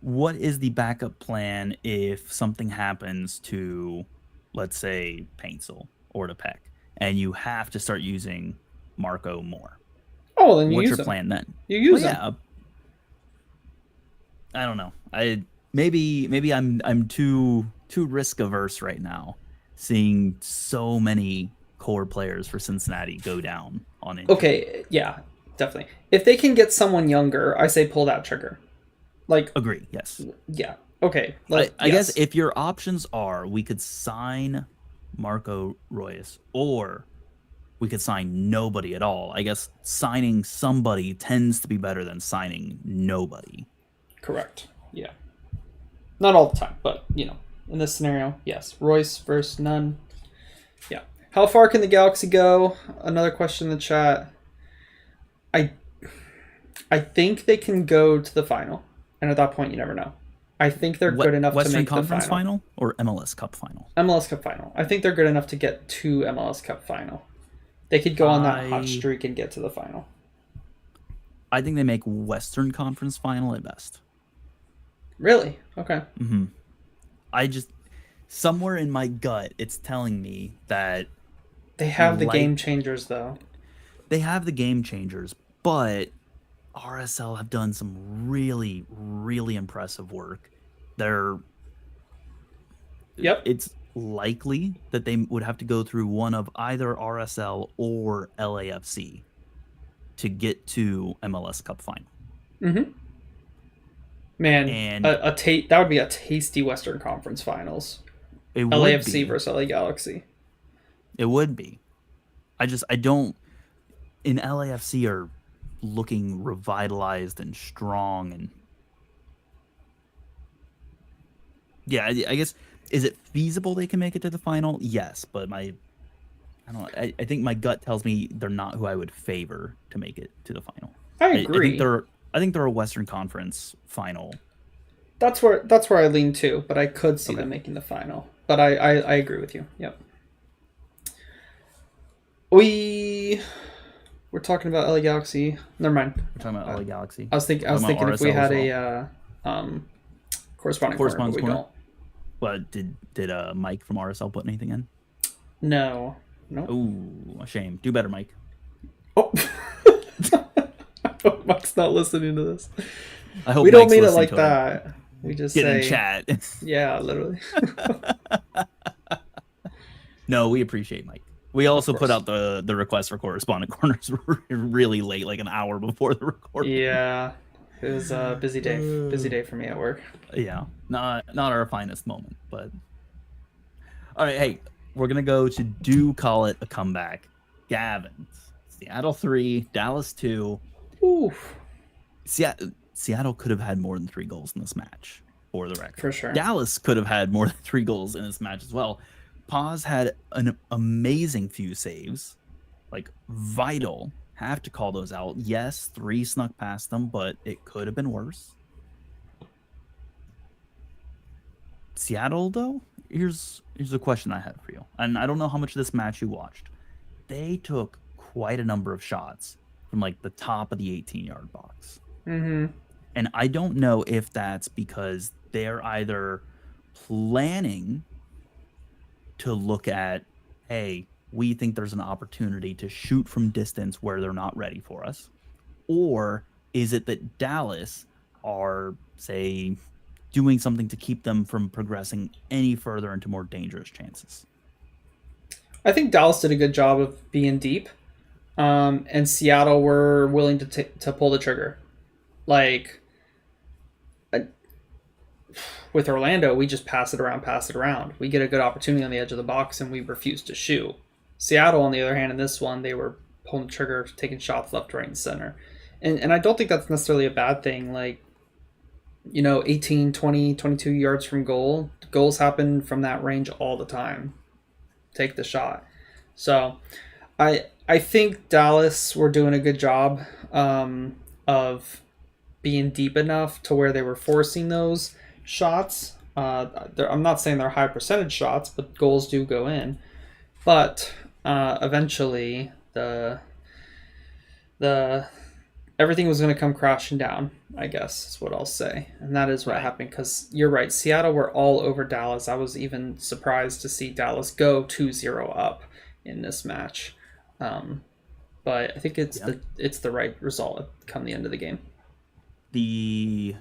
what is the backup plan if something happens to, let's say, Paintsol or to Peck, and you have to start using Marco more. Oh, then you what's use your him. plan then? You use him. Yeah, I don't know. Maybe I'm too risk averse right now, seeing so many core players for Cincinnati go down on injury. Okay, yeah, definitely. If they can get someone younger, I say pull that trigger. Like, agree. Yes. Yeah. Okay. I guess if your options are, we could sign Marco Royce or we could sign nobody at all. I guess signing somebody tends to be better than signing nobody. Correct. Yeah. Not all the time, but, in this scenario, yes. Royce versus none. Yeah. How far can the Galaxy go? Another question in the chat. I think they can go to the final. And at that point, you never know. I think they're good enough to make Western Conference the final. or MLS Cup final? MLS Cup final. I think they're good enough to get to MLS Cup final. They could go on that hot streak and get to the final. I think they make Western Conference final at best. Really? Okay. Mm-hmm. Somewhere in my gut, it's telling me that they have the game changers, though. They have the game changers, but RSL have done some really, really impressive work. It's likely that they would have to go through one of either RSL or LAFC to get to MLS Cup final. Mm-hmm. Man, and that would be a tasty Western Conference finals. LAFC versus LA Galaxy. It would be. I don't. In LAFC are looking revitalized and strong, and yeah, I guess, is it feasible they can make it to the final? Yes, but I think my gut tells me they're not who I would favor to make it to the final. I agree. I think they're a Western Conference final. that's where I lean too. But I could see Okay. them making the final. But I agree with you. Yep. We we're talking about LA Galaxy. Never mind. We're talking about LA Galaxy. I was Talking about thinking if we RSL had as well. corresponding corner, but Correspondence we corner. don't. But did Mike from RSL put anything in? No. No. Oh, a shame. Do better, Mike. Oh. Mike's not listening to this. I hope We don't Mike's mean it listening like to that. We just Get say, in chat. yeah, literally. No, we appreciate Mike. We also put course. out the request for correspondent corners really late, like an hour before the recording. Yeah, it was a busy day. Busy day for me at work. Yeah, not our finest moment, but all right. Hey, we're gonna go to do call it a comeback. Gavin, Seattle 3, Dallas 2. Oof, Seattle could have had more than 3 goals in this match, for the record. for sure. Dallas could have had more than 3 goals in this match as well. Paz had an amazing few saves, like vital. Have to call those out. Yes, 3 snuck past them, but it could have been worse. Seattle, though, here's a question I have for you. And I don't know how much of this match you watched. They took quite a number of shots from like the top of the 18-yard box. Mm-hmm. And I don't know if that's because they're either planning to look at, hey, we think there's an opportunity to shoot from distance where they're not ready for us, or is it that Dallas are, say, doing something to keep them from progressing any further into more dangerous chances? I think Dallas did a good job of being deep, and Seattle were willing to pull the trigger. Like with Orlando, we just pass it around. We get a good opportunity on the edge of the box, and we refuse to shoot. Seattle, on the other hand, in this one, they were pulling the trigger, taking shots left, right, and center. And I don't think that's necessarily a bad thing. Like, 18, 20, 22 yards from goal. Goals happen from that range all the time. Take the shot. So I think Dallas were doing a good job of being deep enough to where they were forcing those shots. I'm not saying they're high percentage shots, but goals do go in. But eventually, the everything was going to come crashing down, I guess is what I'll say. And that is what happened, because you're right. Seattle were all over Dallas. I was even surprised to see Dallas go 2-0 up in this match. But I think it's the right result come the end of the game. The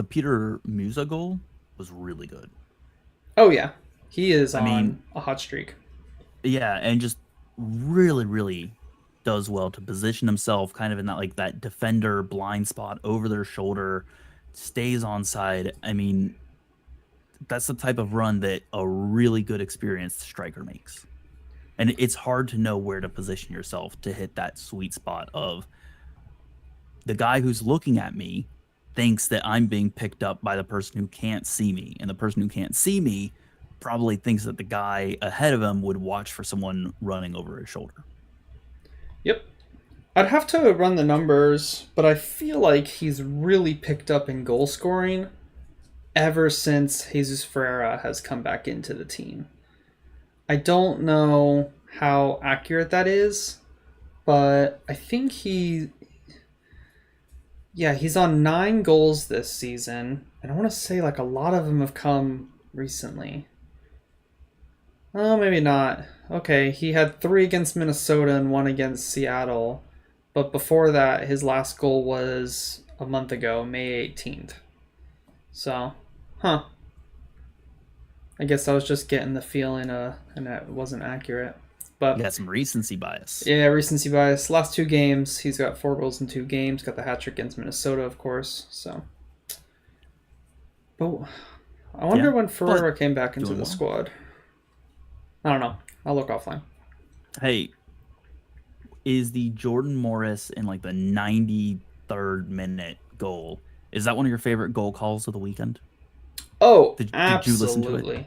Peter Musa goal was really good. Oh, yeah. He is I mean, a hot streak. Yeah, and just really, really does well to position himself kind of in that, like, that defender blind spot over their shoulder, stays onside. I mean, that's the type of run that a really good experienced striker makes. And it's hard to know where to position yourself to hit that sweet spot of the guy who's looking at me thinks that I'm being picked up by the person who can't see me. And the person who can't see me probably thinks that the guy ahead of him would watch for someone running over his shoulder. Yep. I'd have to run the numbers, but I feel like he's really picked up in goal scoring ever since Jesus Ferreira has come back into the team. I don't know how accurate that is, but I think he's on 9 goals this season, and I want to say like a lot of them have come recently. Oh, maybe not. Okay, he had 3 against Minnesota and 1 against Seattle, but before that, his last goal was a month ago, May 18th. So, I guess I was just getting the feeling, and that wasn't accurate. But you got some recency bias. Yeah, recency bias. Last 2 games, he's got 4 goals in 2 games. Got the hat trick against Minnesota, of course. So, but I wonder when Ferreira came back into the squad. I don't know. I'll look offline. Hey, is the Jordan Morris in like the 93rd minute goal? Is that one of your favorite goal calls of the weekend? Oh, did absolutely. you listen to it?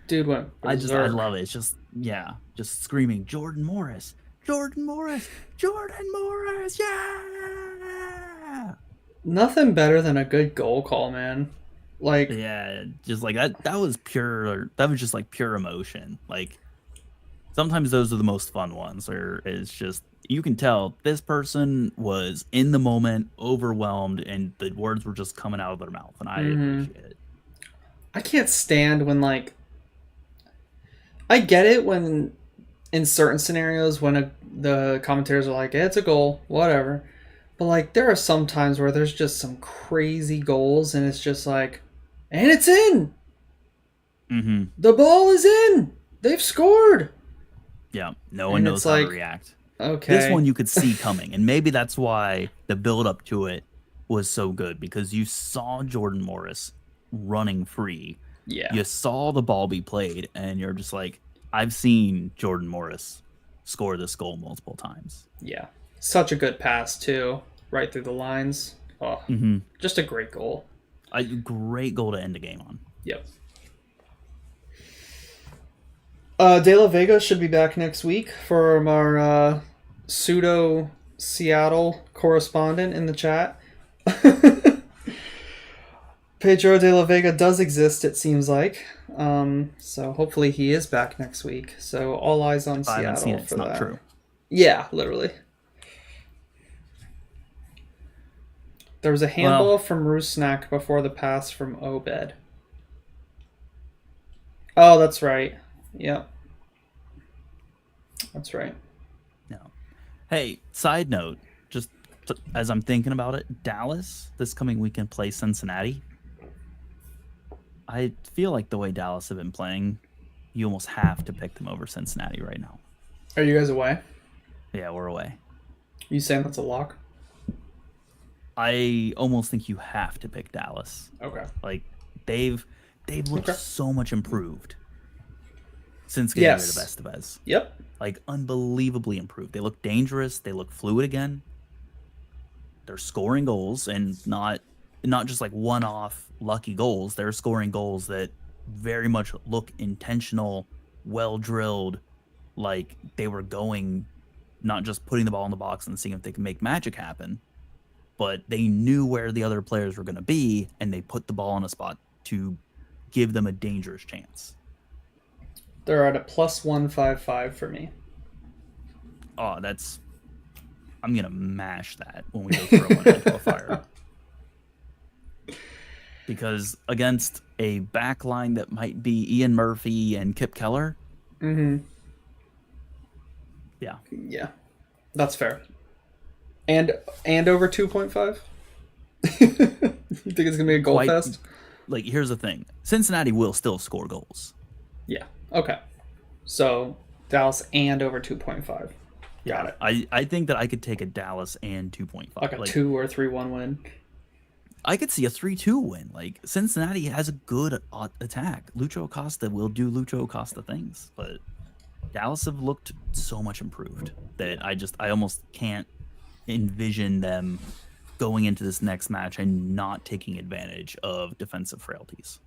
Dude went berserk. I love it. It's just screaming Jordan Morris, Jordan Morris, Jordan Morris, yeah. Nothing better than a good goal call, man. Like, Yeah, just like that was pure that was just like pure emotion. Like sometimes those are the most fun ones where it's just you can tell this person was in the moment, overwhelmed, and the words were just coming out of their mouth, and I hmm appreciate it. I can't stand when like I get it when in certain scenarios when the commentators are like, yeah, it's a goal, whatever. But like, there are some times where there's just some crazy goals, and it's just like, and it's in. Hmm. The ball is in. They've scored, Yeah, no one and knows it's how to like, react. This okay, one you could see coming, and maybe that's why the build up to it was so good because you saw Jordan Morris running free. yeah, You saw the ball be played, and you're just like, I've seen Jordan Morris score this goal multiple times. yeah, such a good pass too, right through the lines. Oh, Hmm. just a great goal. A great goal to end the game on. Yep. De La Vega should be back next week from our pseudo Seattle correspondent in the chat. Pedro de la Vega does exist, it seems like. So hopefully he is back next week. So all eyes on If I haven't seen Seattle it, for it's not that. true. Yeah, literally. There was a Well, handball from Rusnak before the pass from Obed. Oh, that's right. Yep, that's right. no. Hey, side note, just as I'm thinking about it, Dallas this coming weekend plays Cincinnati. I feel like the way Dallas have been playing, you almost have to pick them over Cincinnati right now. Are you guys away? Yeah, we're away. You saying that's a lock? I almost think you have to pick Dallas. Okay. Like they've they've looked Okay. so much improved since getting rid of Yes. Estevez. Yep. Like unbelievably improved. They look dangerous. They look fluid again. They're scoring goals and not just like one-off lucky goals. They're scoring goals that very much look intentional, well drilled, like they were going not just putting the ball in the box and seeing if they can make magic happen, but they knew where the other players were going to be and they put the ball in a spot to give them a dangerous chance. They're at a +155 for me. Oh, that's I'm going to mash that when we go throw one into a fire. Because against a back line that might be Ian Murphy and Kip Keller, Mm-hmm. yeah. Yeah, that's fair. And over 2.5. You think it's gonna be a goal Quite fest? like here's the thing. Cincinnati will still score goals. Yeah. Okay. So Dallas and over 2.5. Got Yeah. it. I think that I could take a Dallas and 2.5. Like a Like 2 or 3-1 win. I could see a 3-2 win. Like Cincinnati has a good attack. Lucho Acosta will do Lucho Acosta things, but Dallas have looked so much improved that I almost can't envision them going into this next match and not taking advantage of defensive frailties.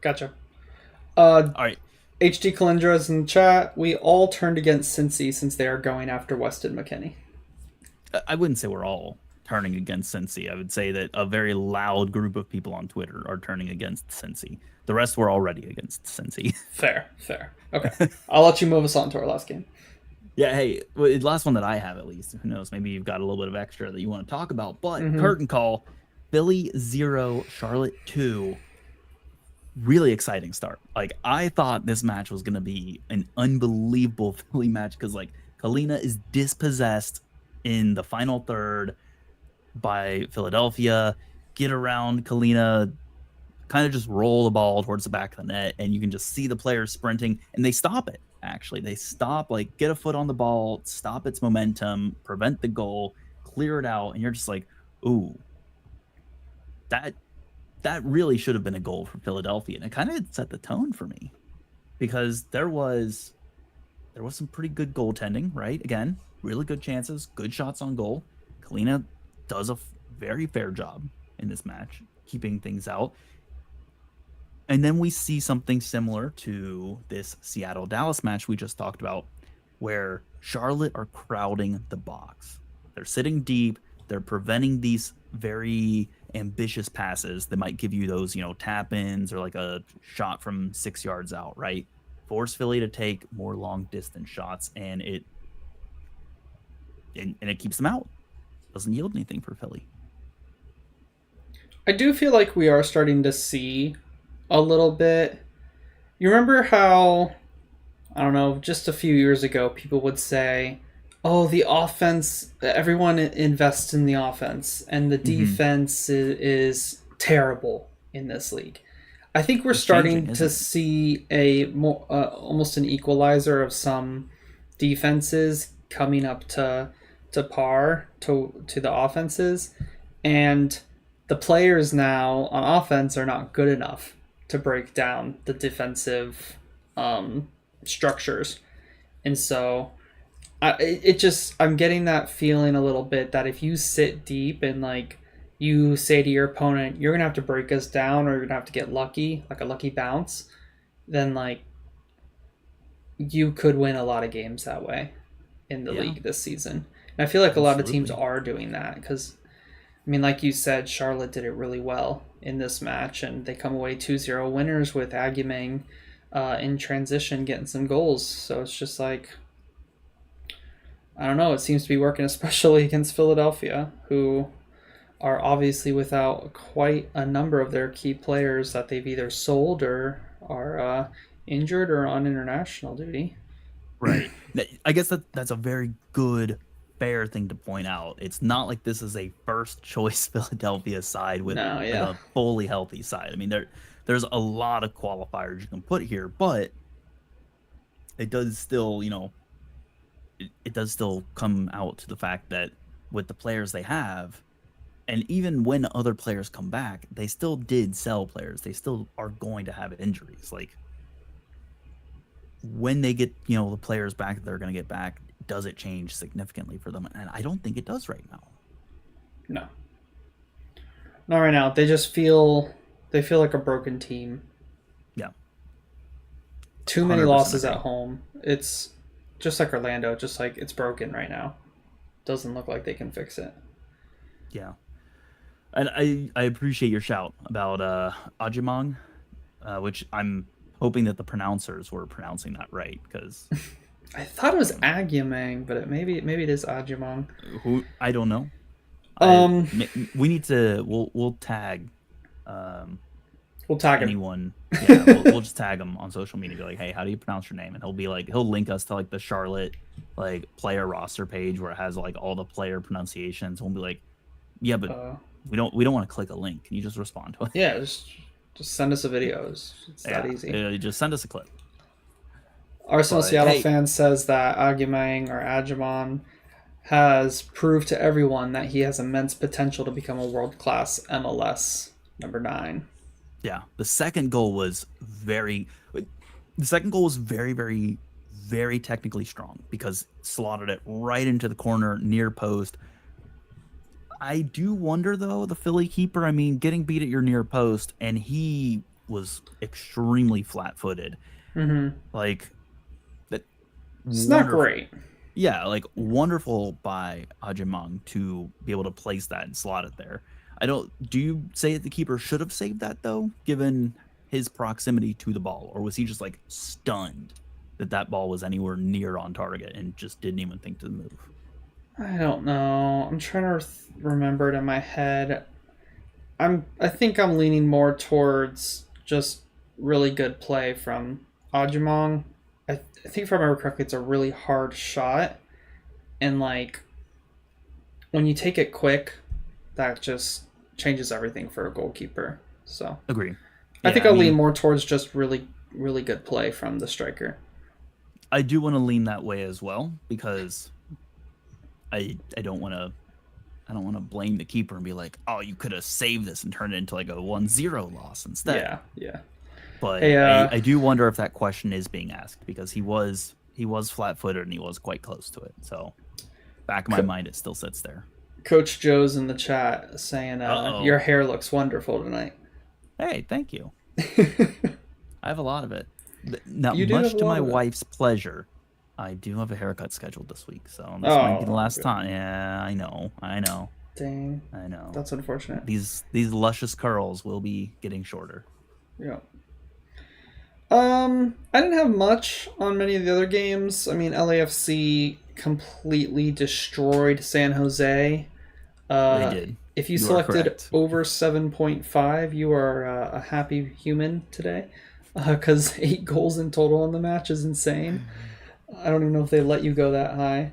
Gotcha. Uh, All right. HD Calindra is in the chat. We all turned against Cincy since they are going after Weston McKinney. I wouldn't say we're all turning against Cincy. I would say that a very loud group of people on Twitter are turning against Cincy. The rest were already against Cincy. Fair. Fair. Okay. I'll let you move us on to our last game. Yeah, hey, well, the last one that I have at least. Who knows? Maybe you've got a little bit of extra that you want to talk about. But curtain call, Philly 0, Charlotte 2. Really exciting start. Like I thought this match was gonna be an unbelievable Philly match because like Kalina is dispossessed in the final third by Philadelphia. Get around Kalina, kind of just roll the ball towards the back of the net, and you can just see the players sprinting, and they stop it. Actually, they stop, like get a foot on the ball, stop its momentum, prevent the goal, clear it out, and you're just like, ooh, that that really should have been a goal for Philadelphia, and it kind of set the tone for me because there was some pretty good goaltending, right? Again, really good chances, good shots on goal. Kalina does a very fair job in this match, keeping things out. And then we see something similar to this Seattle Dallas match we just talked about, where Charlotte are crowding the box. They're sitting deep. They're preventing these very ambitious passes that might give you those, tap ins or like a shot from 6 yards out, right? Force Philly to take more long distance shots, and it keeps them out. Doesn't yield anything for Philly. I do feel like we are starting to see a little bit. You remember how, I don't know, just a few years ago, people would say, oh, the offense, everyone invests in the offense, and the defense is terrible in this league. I think we're starting to see a more almost an equalizer of some defenses coming up to par to the offenses, and the players now on offense are not good enough to break down the defensive structures, and so I'm getting that feeling a little bit that if you sit deep and like you say to your opponent, you're gonna have to break us down or you're gonna have to get lucky, like a lucky bounce, then like you could win a lot of games that way in the league this season. And I feel like a lot of teams are doing that because, I mean, like you said, Charlotte did it really well in this match, and they come away 2-0 winners with Aguimeng in transition getting some goals. So it's just like, I don't know, it seems to be working, especially against Philadelphia, who are obviously without quite a number of their key players that they've either sold or are injured or on international duty. Right. I guess that's a very good, fair thing to point out. It's not like this is a first choice Philadelphia side with a fully healthy side. I mean, there's a lot of qualifiers you can put here, but it does still, it does still come out to the fact that with the players they have, and even when other players come back, they still did sell players. They still are going to have injuries. Like, when they get, the players back that they're going to get back, does it change significantly for them? And I don't think it does right now. No. Not right now. They feel like a broken team. Yeah. Too many losses at home. It's just like Orlando, just like it's broken right now. Doesn't look like they can fix it. Yeah. And I appreciate your shout about Ajimong, which I'm hoping that the pronouncers were pronouncing that right, because I thought it was Aguimeng, but maybe it is Ajimong. Who I don't know. We need to. We'll tag. We'll tag anyone. Yeah, we'll just tag him on social media. Be like, hey, how do you pronounce your name? And he'll link us to like the Charlotte like player roster page where it has like all the player pronunciations. We'll be like, yeah, but we don't want to click a link. Can you just respond to it? Yeah, just send us a video. It's that easy. Just send us a clip. Arsenal Seattle fan says that Aguimeng or Agimon has proved to everyone that he has immense potential to become a world-class MLS number 9. Yeah, the second goal was very, very, very technically strong because slotted it right into the corner near post. I do wonder, though, the Philly keeper, I mean, getting beat at your near post, and he was extremely flat-footed. Mm-hmm. Like, that. It's not great. Yeah, like, wonderful by Ajimong to be able to place that and slot it there. Do you say that the keeper should have saved that, though, given his proximity to the ball? Or was he just, like, stunned that ball was anywhere near on target and just didn't even think to move? I don't know. I'm trying to remember it in my head. I think I'm leaning more towards just really good play from Ajimong. I think if I remember correctly, it's a really hard shot. And, like, when you take it quick, that just changes everything for a goalkeeper. So agree. I think I'll lean more towards just really, really good play from the striker. I do want to lean that way as well because I don't want to blame the keeper and be like, oh, you could have saved this and turned it into like a 1-0 loss instead. Yeah. But hey, I do wonder if that question is being asked because he was flat-footed and he was quite close to it. So back of my mind, it still sits there. Coach Joe's in the chat saying, your hair looks wonderful tonight. Hey, thank you. I have a lot of it. Now, much to my wife's pleasure, I do have a haircut scheduled this week, so this might be the last time. Yeah, I know. Dang. I know. That's unfortunate. These luscious curls will be getting shorter. Yeah. I didn't have much on many of the other games. I mean, LAFC completely destroyed San Jose. They did. If you You are selected correct. over 7.5, you are a happy human today. Because 8 goals in total in the match is insane. I don't even know if they let you go that high.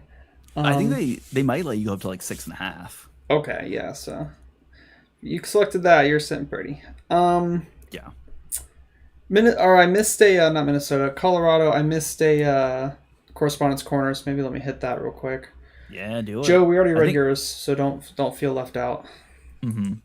I think they might let you go up to like 6.5. Okay, yeah, so you selected that. You're sitting pretty. Yeah. I missed a not Minnesota, Colorado. I missed a correspondence corner, so maybe let me hit that real quick. Yeah, do it. Joe, we already I read think, yours, so don't feel left out.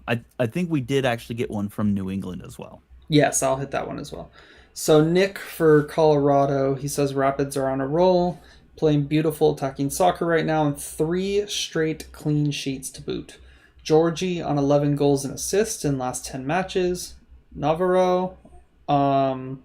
I think we did actually get one from New England as well. Yes, I'll hit that one as well. So Nick for Colorado, he says Rapids are on a roll, playing beautiful attacking soccer right now, and 3 straight clean sheets to boot. Georgie on 11 goals and assists in last 10 matches. Navarro, or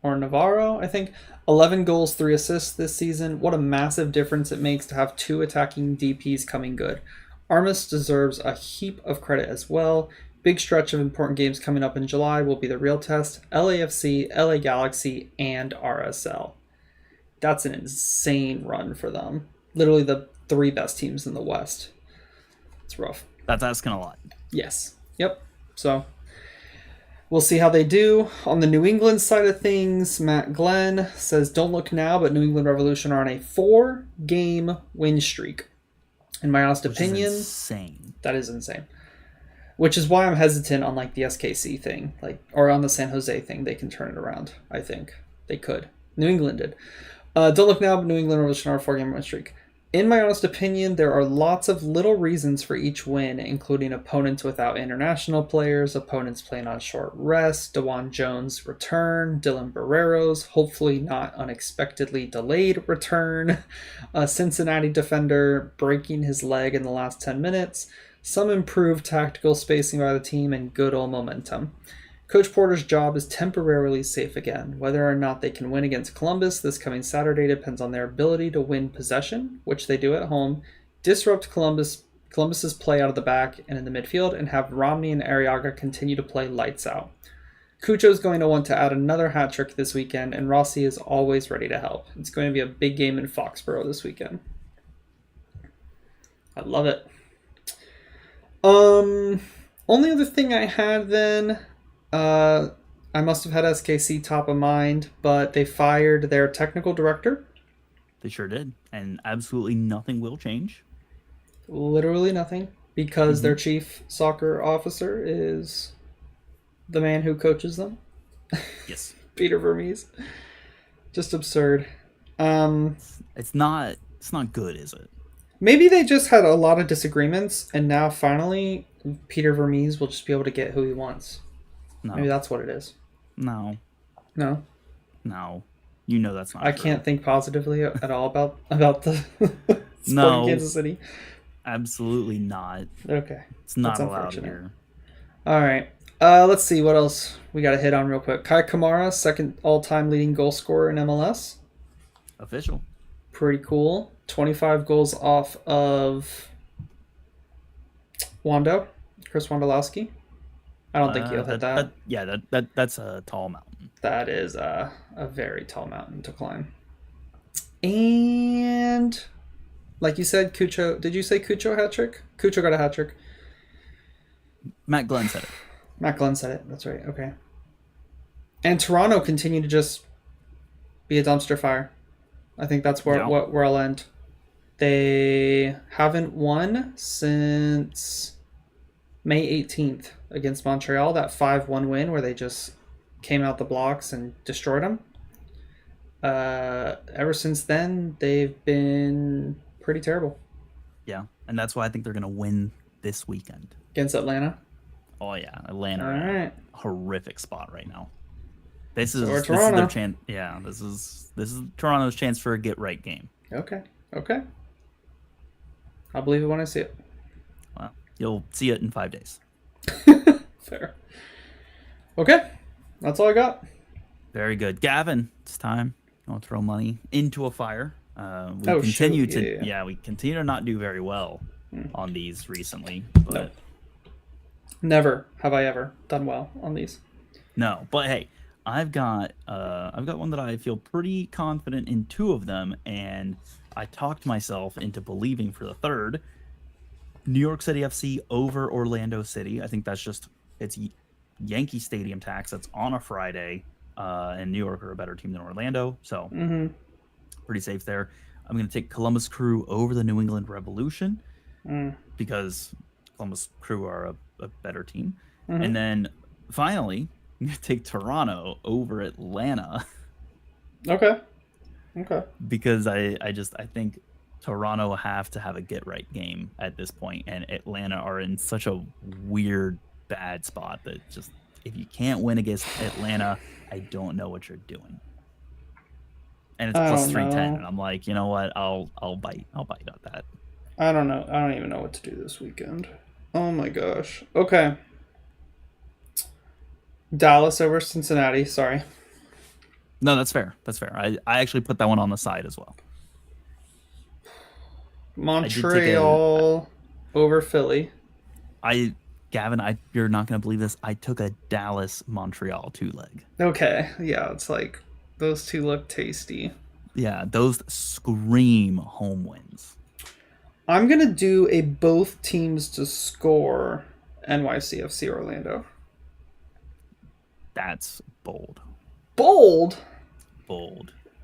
Navarro, I think, 11 goals, 3 assists this season. What a massive difference it makes to have 2 attacking DPs coming good. Armas deserves a heap of credit as well. Big stretch of important games coming up in July will be the real test. LAFC, LA Galaxy, and RSL. That's an insane run for them. Literally the 3 best teams in the West. It's rough. That's asking a lot. Yes. Yep. So we'll see how they do. On the New England side of things, Matt Glenn says, don't look now, but New England Revolution are on a 4-game win streak. In my honest opinion, Is insane. that is insane. Which is why I'm hesitant on like the SKC thing, or on the San Jose thing. They can turn it around. I think they could. New England did. Don't look now, but New England Revolution are a 4-game win streak. In my honest opinion, there are lots of little reasons for each win, including opponents without international players, opponents playing on short rest, DeJuan Jones' return, Dylan Barrero's hopefully not unexpectedly delayed return, a Cincinnati defender breaking his leg in the last 10 minutes, some improved tactical spacing by the team, and good old momentum. Coach Porter's job is temporarily safe again. Whether or not they can win against Columbus this coming Saturday depends on their ability to win possession, which they do at home, disrupt Columbus's play out of the back and in the midfield, and have Romney and Arriaga continue to play lights out. Cucho's going to want to add another hat trick this weekend, and Rossi is always ready to help. It's going to be a big game in Foxborough this weekend. I love it. Only other thing I had then, I must have had SKC top of mind, but they fired their technical director. They sure did. And absolutely nothing will change. Literally nothing, because their chief soccer officer is the man who coaches them. Yes. Peter Vermees. Just absurd. It's not good, is it? Maybe they just had a lot of disagreements, and now finally Peter Vermees will just be able to get who he wants. No. Maybe that's what it is. No. No? No. You know that's not I true. can't think positively at all about the No. Kansas City. Absolutely not. Okay. It's not That's allowed unfortunate. here. All right. Let's see what else we got to hit on real quick. Kai Kamara, second all-time leading goal scorer in MLS. Official. Pretty cool. 25 goals off of Chris Wondolowski. I don't think he'll hit that. That's a tall mountain. That is a very tall mountain to climb. And like you said, Cucho. Did you say Cucho hat trick? Cucho got a hat trick. Matt Glenn said it. Matt Glenn said it. That's right. Okay. And Toronto continued to just be a dumpster fire. I think that's where I'll end. They haven't won since May 18th against Montreal. That 5-1 win where they just came out the blocks and destroyed them. Ever since then, they've been pretty terrible. Yeah, and that's why I think they're going to win this weekend. Against Atlanta? Oh, yeah. Atlanta. All right. Horrific spot right now. This is their chance. Yeah, this is Toronto's chance for a get-right game. Okay. I'll believe it when I see it. Well, you'll see it in 5 days. Fair. Okay. That's all I got. Very good. Gavin, it's time. I'll throw money into a fire. We continue to not do very well on these recently, but No. Never have I ever done well on these. no. But hey, I've got one that I feel pretty confident in two of them, and I talked myself into believing for the third. New York City FC over Orlando City. I think it's Yankee Stadium tax. That's on a Friday, and New York are a better team than Orlando, so pretty safe there. I'm going to take Columbus Crew over the New England Revolution because Columbus Crew are a better team. And then finally, I'm going to take Toronto over Atlanta. Okay. Because I think Toronto have to have a get right game at this point, and Atlanta are in such a weird bad spot that just if you can't win against Atlanta, I don't know what you're doing. And it's plus 310, and I'm like, you know what? I'll bite on that. I don't know. I don't even know what to do this weekend. Oh my gosh. Okay. Dallas over Cincinnati. Sorry. No, that's fair. I actually put that one on the side as well. Montreal over Philly. Gavin, you're not going to believe this. I took a Dallas-Montreal 2-leg. Okay. Yeah, it's like those two look tasty. Yeah, those scream home wins. I'm going to do a both teams to score NYCFC Orlando. That's bold. Bold?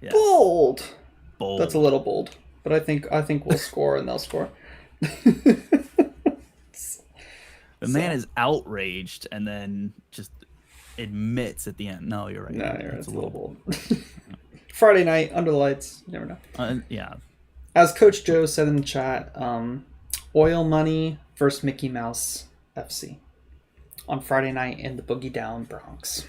Yes. Bold. Bold. That's a little bold, but I think we'll score and they'll score. The man is outraged and then just admits at the end. No, you're right. No, you're right. It's a little bold. Friday night under the lights. You never know. Yeah. As Coach Joe said in the chat, Oil Money versus Mickey Mouse FC on Friday night in the Boogie Down Bronx.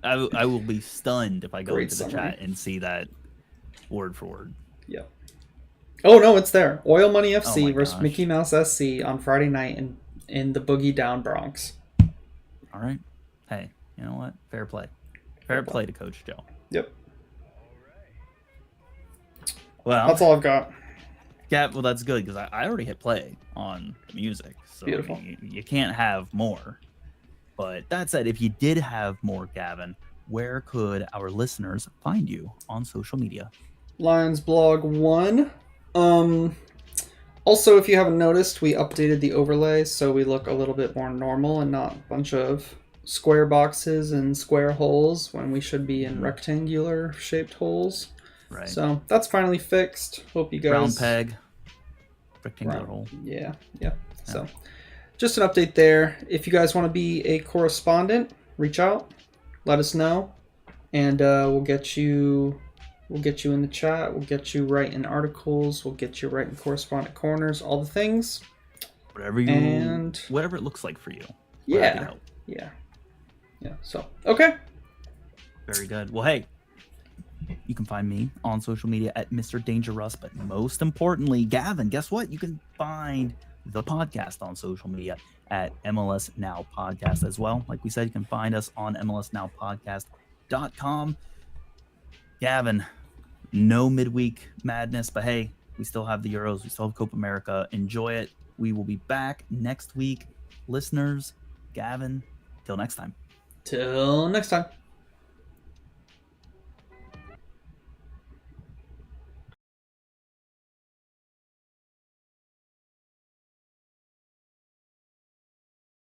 I will be stunned if I go Great into the summary. chat and see that word for word. Yep. Oh no, it's there. Oil Money Oh FC my versus gosh. Mickey Mouse SC on Friday night in the Boogie Down Bronx. All right. Hey, you know what? Fair play. Fair play to Coach Joe. Yep. Well, That's all I've got. yeah, well, that's good because I already hit play on the music. So Beautiful. I mean, you can't have more. But that said, if you did have more, Gavin, where could our listeners find you on social media? Lions Blog 1. Also, if you haven't noticed, we updated the overlay so we look a little bit more normal and not a bunch of square boxes and square holes when we should be in rectangular shaped holes. Right. So that's finally fixed. Hope you guys... Round peg, rectangular hole. Yeah. So just an update there. If you guys want to be a correspondent, reach out, let us know, and we'll get you in the chat. We'll get you writing articles. We'll get you writing correspondent corners. All the things. Whatever it looks like for you. Yeah. So okay. Very good. Well, hey, you can find me on social media at Mr. Dangerous, but most importantly, Gavin, guess what? You can find the podcast on social media at MLS Now Podcast as well. Like we said, you can find us on MLSNowPodcast.com. Gavin, no midweek madness, but hey, we still have the Euros. We still have Copa America. Enjoy it. We will be back next week. Listeners, Gavin, till next time. Till next time.